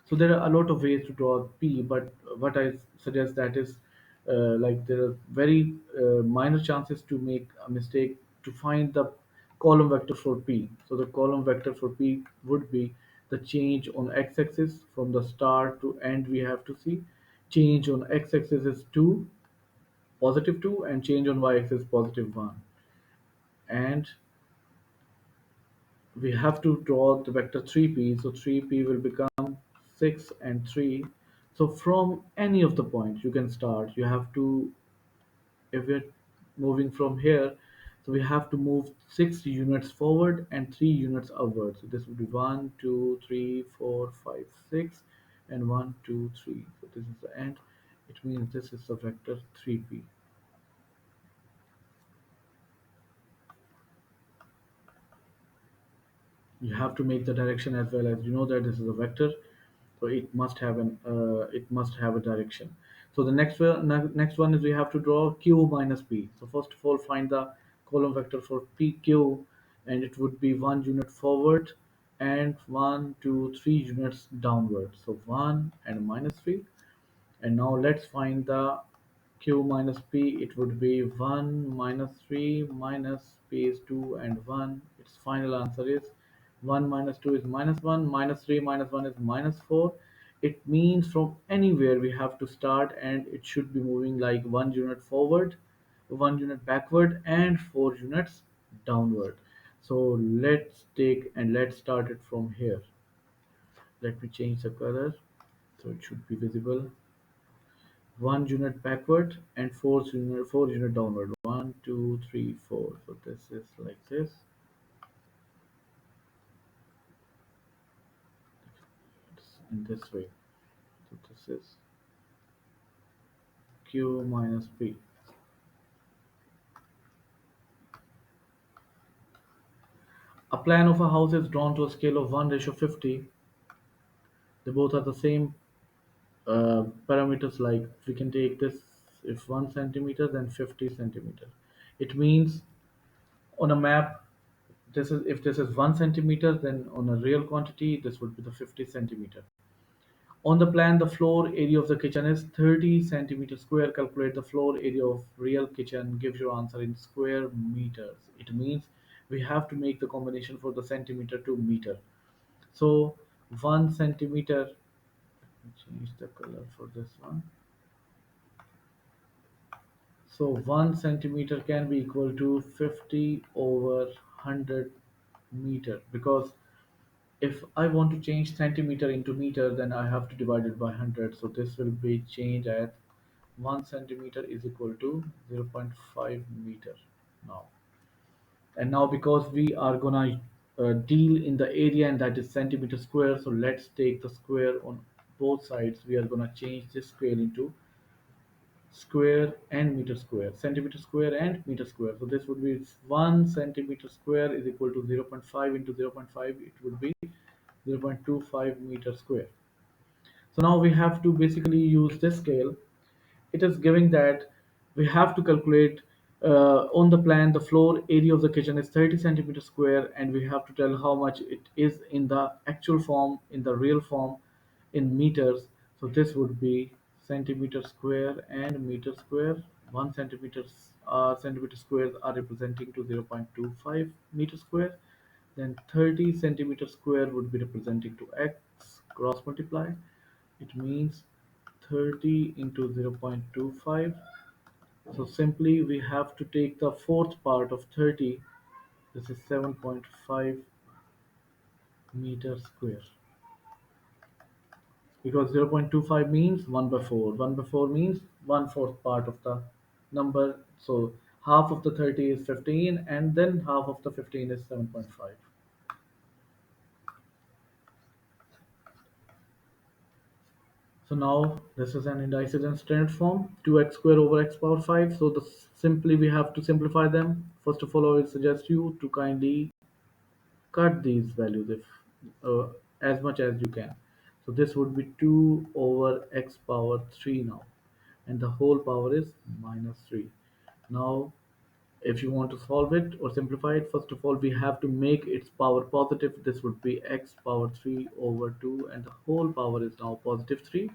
So there are a lot of ways to draw p, but what I suggest that is, like there are very minor chances to make a mistake to find the column vector for p. So the column vector for p would be the change on x-axis from the start to end. We have to see change on x-axis is 2, positive 2, and change on y-axis positive 1. And we have to draw the vector 3p. So 3p will become 6 and 3. So from any of the points you can start. You have to, if we're moving from here, so we have to move 6 units forward and 3 units upward. So this would be 1, 2, 3, 4, 5, 6, and 1, 2, 3. So this is the end. It means this is the vector 3p. You have to make the direction as well, as you know that this is a vector, so it must have a direction. So the next one is we have to draw q minus p. So first of all find the column vector for pq, and it would be 1 unit forward and 1 2 3 units downward. So 1 and minus 3. And now let's find the q minus p. It would be 1 minus 3 minus p is 2 and 1. Its final answer is 1 minus 2 is minus 1, minus 3 minus 1 is minus 4. It means from anywhere we have to start, and it should be moving like 1 unit forward, 1 unit backward, and 4 units downward. So let's take and let's start it from here. Let me change the color so it should be visible. 1 unit backward and four unit downward. One, two, three, four. So this is like this. It's in this way. So this is q minus p. A plan of a house is drawn to a scale of 1:50. They both are the same parameters like we can take this if 1 centimeter then 50 centimeter. It means on a map, this is if this is 1 centimeter, then on a real quantity this would be the 50 centimeter. On the plan, the floor area of the kitchen is 30 centimeter square. Calculate the floor area of real kitchen. Give your answer in square meters. It means we have to make the combination for the centimeter to meter. So 1 centimeter, change the color for this one. So 1 centimeter can be equal to 50 over 100 meter, because if I want to change centimeter into meter, then I have to divide it by 100. So this will be changed at 1 centimeter is equal to 0.5 meter now. And now because we are gonna deal in the area, and that is centimeter square, so let's take the square on both sides. We are gonna change this square into square and meter square, centimeter square and meter square. So this would be 1 centimeter square is equal to 0.5 into 0.5, it would be 0.25 meter square. So now we have to basically use this scale. It is giving that we have to calculate on the plan the floor area of the kitchen is 30 centimeter square, and we have to tell how much it is in the actual form, in the real form, in meters. So this would be centimeter square and meter square. 1 centimeter squares are representing to 0.25 meter square, then 30 centimeter square would be representing to x cross multiply. It means 30 into 0.25. So simply we have to take the fourth part of 30. This is 7.5 meter square, because 0.25 means 1 by 4. 1 by 4 means 1/4 part of the number. So half of the 30 is 15, and then half of the 15 is 7.5. So now this is an indices and standard form, 2x square over x power 5. So simply we have to simplify them. First of all, I will suggest you to kindly cut these values if as much as you can. So this would be 2 over x power 3 now, and the whole power is minus 3. Now if you want to solve it or simplify it, first of all we have to make its power positive. This would be x power 3 over 2, and the whole power is now positive 3.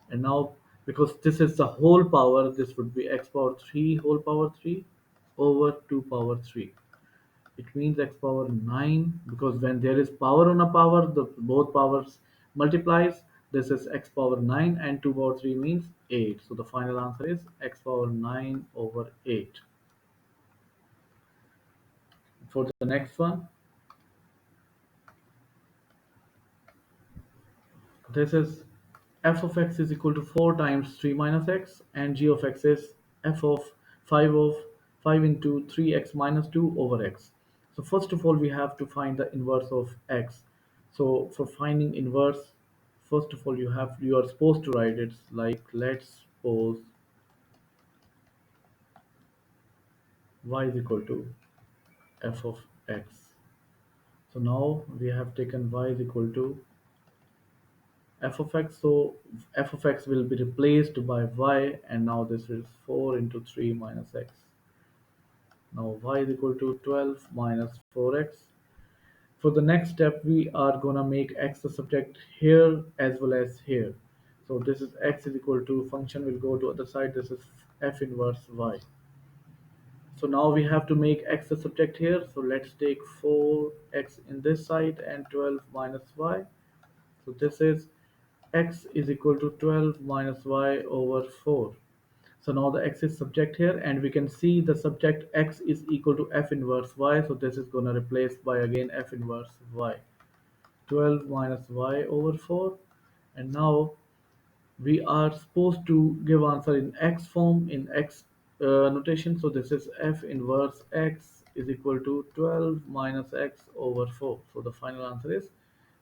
And now because this is the whole power, this would be x power 3 whole power 3 over 2 power 3. It means x power 9, because when there is power on a power, the both powers multiplies. This is x power 9, and 2 power 3 means 8. So the final answer is x power 9 over 8. For the next one, this is f of x is equal to 4 times 3 minus x, and g of x is f of 5 into 3x minus 2 over x. So first of all we have to find the inverse of x. So for finding inverse, first of all you are supposed to write it like, let's suppose y is equal to f of x. So now we have taken y is equal to f of x, so f of x will be replaced by y, and now this is 4 into 3 minus x. Now y is equal to 12 minus 4x. For the next step we are gonna make x the subject here as well as here. So this is x is equal to, function will go to other side, this is f inverse y. So now we have to make x the subject here, so let's take 4x in this side and 12 minus y. So this is x is equal to 12 minus y over 4. So now the x is subject here, and we can see the subject x is equal to f inverse y. So this is going to replace by again f inverse y. 12 minus y over 4. And now we are supposed to give answer in x form, in x notation. So this is f inverse x is equal to 12 minus x over 4. So the final answer is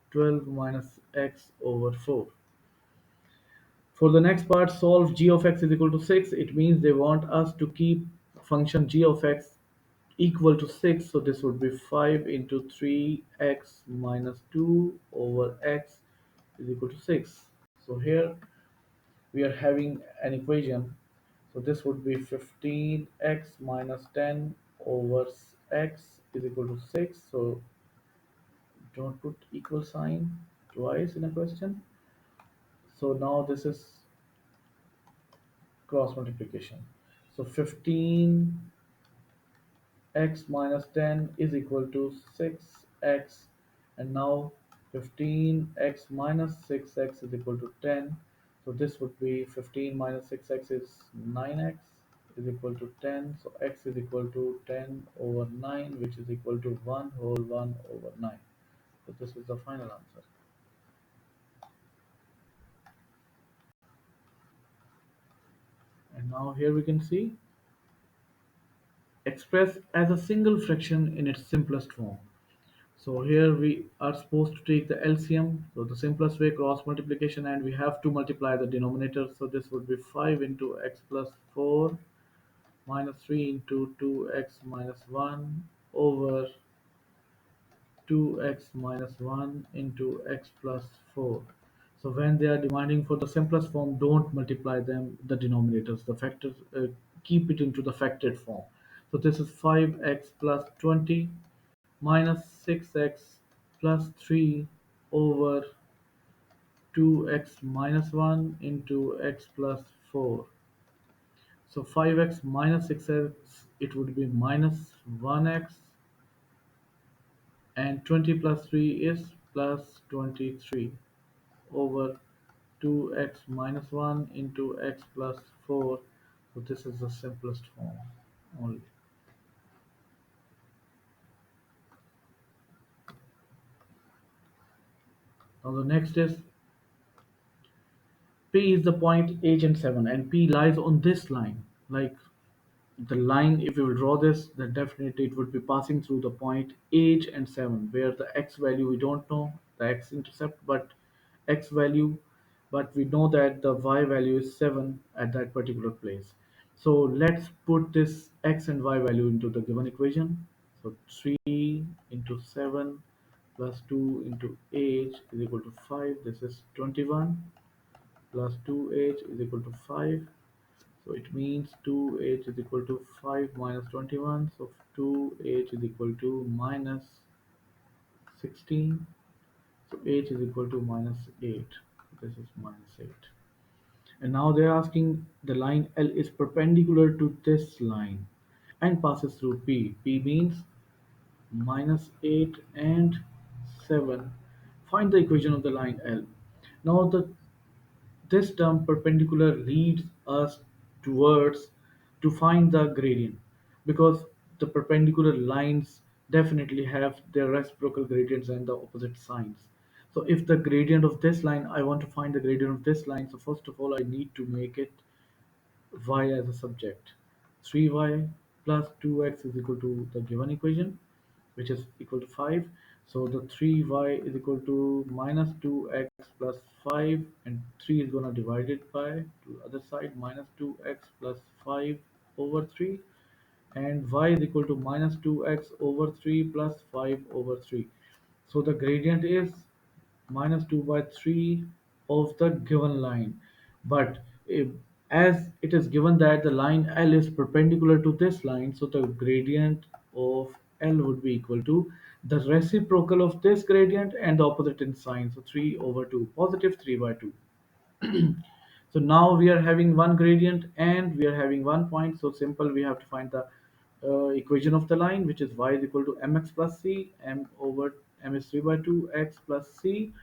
12 minus x over 4. For the next part, solve g of x is equal to 6. It means they want us to keep function g of x equal to 6. So this would be 5 into 3x minus 2 over x is equal to 6. So here we are having an equation. So this would be 15x minus 10 over x is equal to 6. So don't put equal sign twice in a question. So now this is cross multiplication. So 15 x minus 10 is equal to 6x, and now 15x minus 6x is equal to 10. So this would be 15 minus 6x is 9x is equal to 10. So x is equal to 10 over 9, which is equal to 1 whole 1 over 9. So this is the final answer. And now here we can see expressed as a single fraction in its simplest form. So here we are supposed to take the LCM, so the simplest way cross multiplication, and we have to multiply the denominator. So this would be 5 into x plus 4 minus 3 into 2x minus 1 over 2x minus 1 into x plus 4. So when they are demanding for the simplest form, don't multiply them, the denominators, the factors, keep it into the factored form. So this is 5x plus 20 minus 6x plus 3 over 2x minus 1 into x plus 4. So 5x minus 6x, it would be minus 1x, and 20 plus 3 is plus 23 over 2x minus 1 into x plus 4. So this is the simplest form only. Now the next is P is the point h and 7, and P lies on this line. Like the line, if we will draw this, then definitely it would be passing through the point h and 7, where the x value we don't know, the x-intercept, but x value, but we know that the y value is 7 at that particular place. So let's put this x and y value into the given equation. So 3 into 7 plus 2 into h is equal to 5. This is 21 plus 2h is equal to 5. So it means 2h is equal to 5 minus 21. So 2h is equal to minus 16. So h is equal to minus 8. This is minus 8. And now they're asking the line L is perpendicular to this line and passes through P. P means minus 8 and 7. Find the equation of the line L. Now this term perpendicular leads us towards to find the gradient, because the perpendicular lines definitely have their reciprocal gradients and the opposite signs. So if the gradient of this line, I want to find the gradient of this line, so first of all I need to make it y as a subject. 3y plus 2x is equal to the given equation, which is equal to 5. So the 3y is equal to minus 2x plus 5, and 3 is going to divide it by to the other side, minus 2x plus 5 over 3, and y is equal to minus 2x over 3 plus 5 over 3. So the gradient is minus 2 by 3 of the given line. But if, as it is given that the line L is perpendicular to this line, so the gradient of L would be equal to the reciprocal of this gradient and the opposite in sign. So 3 over 2, positive 3 by 2. So now we are having one gradient and we are having one point. So simple, we have to find the equation of the line, which is y is equal to mx plus c. M over m is 3 by 2 x plus c.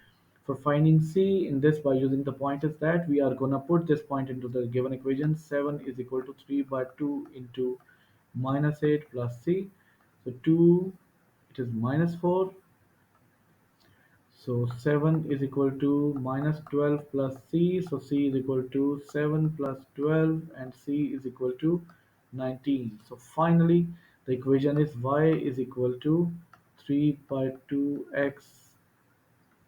For finding c in this, by using the point, is that we are gonna put this point into the given equation. 7 is equal to 3 by 2 into minus 8 plus c. So 2, it is minus 4. So 7 is equal to minus 12 plus c. So c is equal to 7 plus 12, and c is equal to 19. So finally, the equation is y is equal to 3 by 2x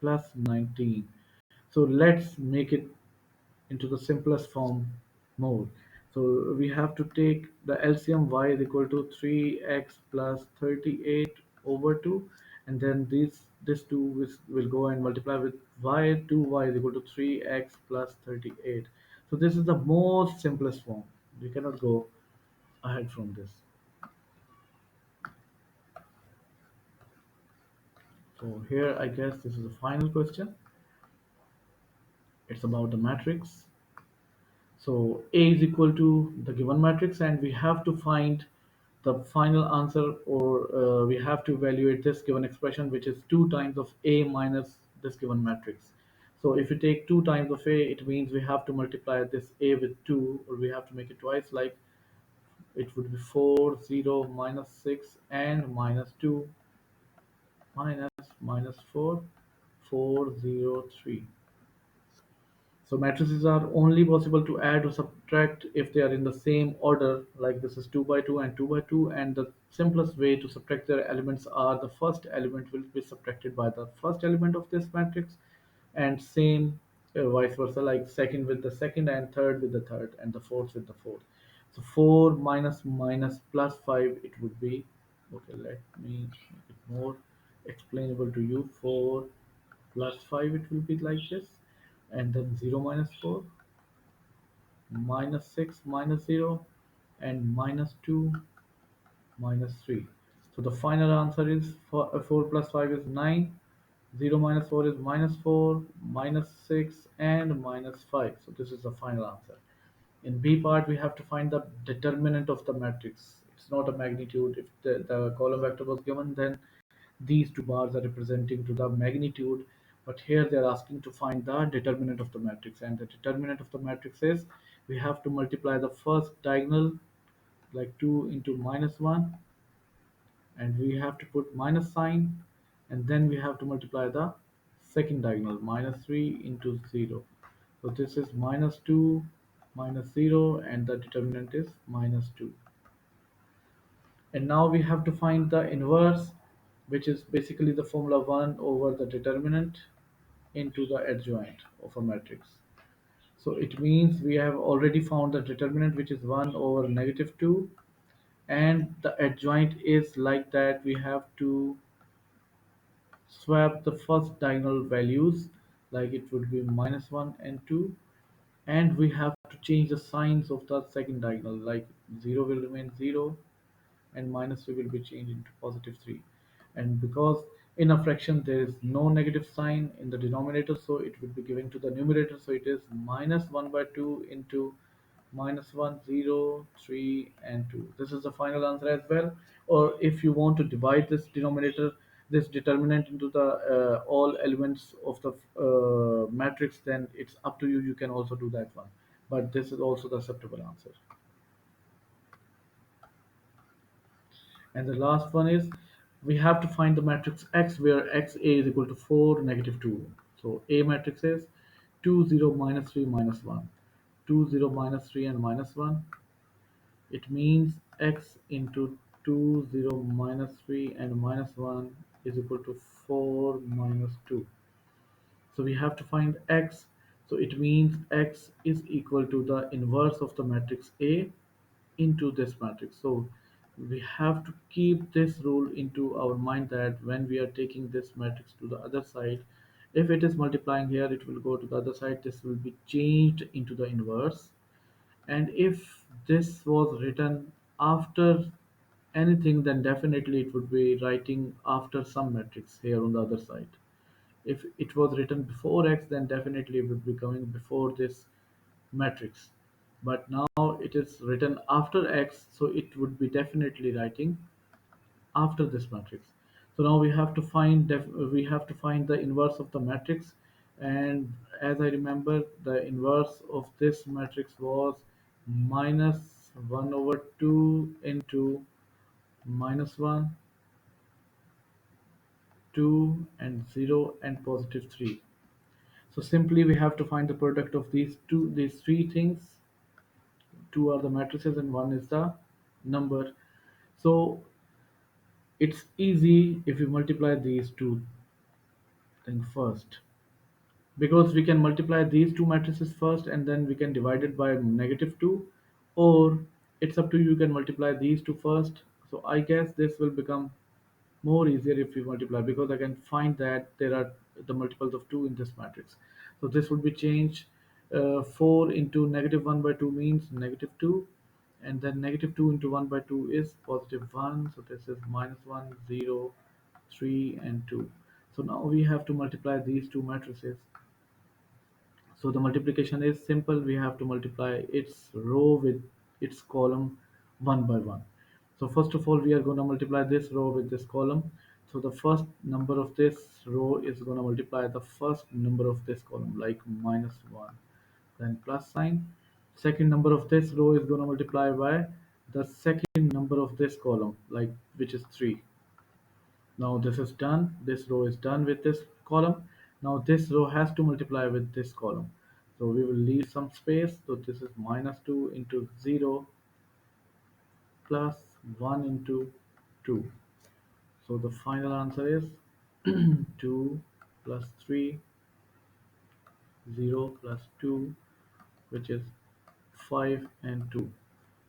plus 19. So let's make it into the simplest form mode. So we have to take the LCM. Y is equal to 3x plus 38 over 2, and then this 2 will go and multiply with y. 2y is equal to 3x plus 38. So this is the most simplest form. We cannot go ahead from this. So here I guess this is the final question. It's about the matrix. So A is equal to the given matrix, and we have to find the final answer, or we have to evaluate this given expression, which is 2 times of A minus this given matrix. So if you take 2 times of A, it means we have to multiply this A with 2, or we have to make it twice, like it would be 4, 0, minus 6, and minus 2, minus 4, 4, 0, 3. So matrices are only possible to add or subtract if they are in the same order, like this is 2 by 2 and 2 by 2, and the simplest way to subtract their elements are the first element will be subtracted by the first element of this matrix, and same vice versa, like second with the second and third with the third and the fourth with the fourth. So 4 minus minus plus 5, it would be, okay, let me make it more explainable to you. 4 plus 5, it will be like this, and then 0 minus 4, minus 6 minus 0, and minus 2 minus 3. So the final answer is 4 plus 5 is 9, 0 minus 4 is minus 4, minus 6, and minus 5. So this is the final answer. In B part, we have to find the determinant of the matrix. It's not a magnitude. If the column vector was given, then these two bars are representing to the magnitude. But here they are asking to find the determinant of the matrix. And the determinant of the matrix is we have to multiply the first diagonal, like 2 into minus 1, and we have to put minus sign, and then we have to multiply the second diagonal, minus 3 into 0. So this is minus 2 minus 0, and the determinant is minus 2. And now we have to find the inverse, which is basically the formula 1 over the determinant into the adjoint of a matrix. So it means we have already found the determinant, which is 1 over negative 2, and the adjoint is like that. We have to swap the first diagonal values, like it would be minus 1 and 2, and we have to change the signs of the second diagonal, like 0 will remain 0, and minus 3 will be changed into positive 3. And because in a fraction there is no negative sign in the denominator, so it will be given to the numerator, so it is minus 1 by 2 into minus 1, 0, 3, and 2. This is the final answer as well. Or if you want to divide this denominator, this determinant, into the all elements of the matrix, then it's up to you. You can also do that one. But this is also the acceptable answer. And the last one is we have to find the matrix X where Xa is equal to 4, negative 2. So A matrix is 2, 0, minus 3, minus 1. 2, 0, minus 3, and minus 1. It means X into 2, 0, minus 3, and minus 1 is equal to 4 minus 2. So we have to find X. So it means X is equal to the inverse of the matrix A into this matrix. So we have to keep this rule into our mind, that when we are taking this matrix to the other side, if it is multiplying here, it will go to the other side. This will be changed into the inverse. And if this was written after anything, then definitely it would be writing after some matrix here on the other side. If it was written before X, then definitely it would be coming before this matrix. But now it is written after X, so it would be definitely writing after this matrix. So now we have to find the inverse of the matrix, and as I remember, the inverse of this matrix was minus 1 over 2 into minus 1, 2, and 0, and positive 3. So simply we have to find the product of these three things. Two are the matrices and one is the number. So it's easy if we multiply these two things first, because we can multiply these two matrices first and then we can divide it by negative 2, or it's up to you. You can multiply these two first. So I guess this will become more easier if we multiply, because I can find that there are the multiples of 2 in this matrix. So this would be changed 4 into negative 1 by 2 means negative 2, and then negative 2 into 1 by 2 is positive 1. So this is minus 1, 0, 3, and 2. So now we have to multiply these two matrices. So the multiplication is simple. We have to multiply its row with its column one by one. So first of all, we are going to multiply this row with this column. So the first number of this row is going to multiply the first number of this column, like minus 1, then plus sign. Second number of this row is going to multiply by the second number of this column, like which is 3. Now this is done. This row is done with this column. Now this row has to multiply with this column. So we will leave some space. So this is minus 2 into 0 plus 1 into 2. So the final answer is 2 plus 3, 0 plus 2, which is 5 and 2.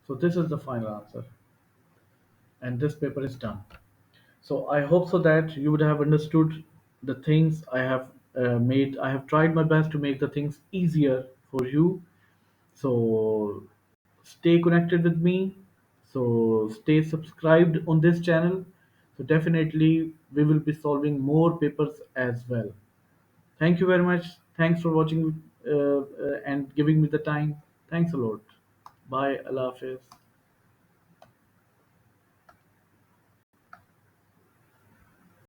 So this is the final answer. And this paper is done. So I hope so that you would have understood the things I have made. I have tried my best to make the things easier for you. So stay connected with me. So stay subscribed on this channel. So definitely we will be solving more papers as well. Thank you very much. Thanks for watching and giving me the time. Thanks a lot. Bye. Allah Hafiz.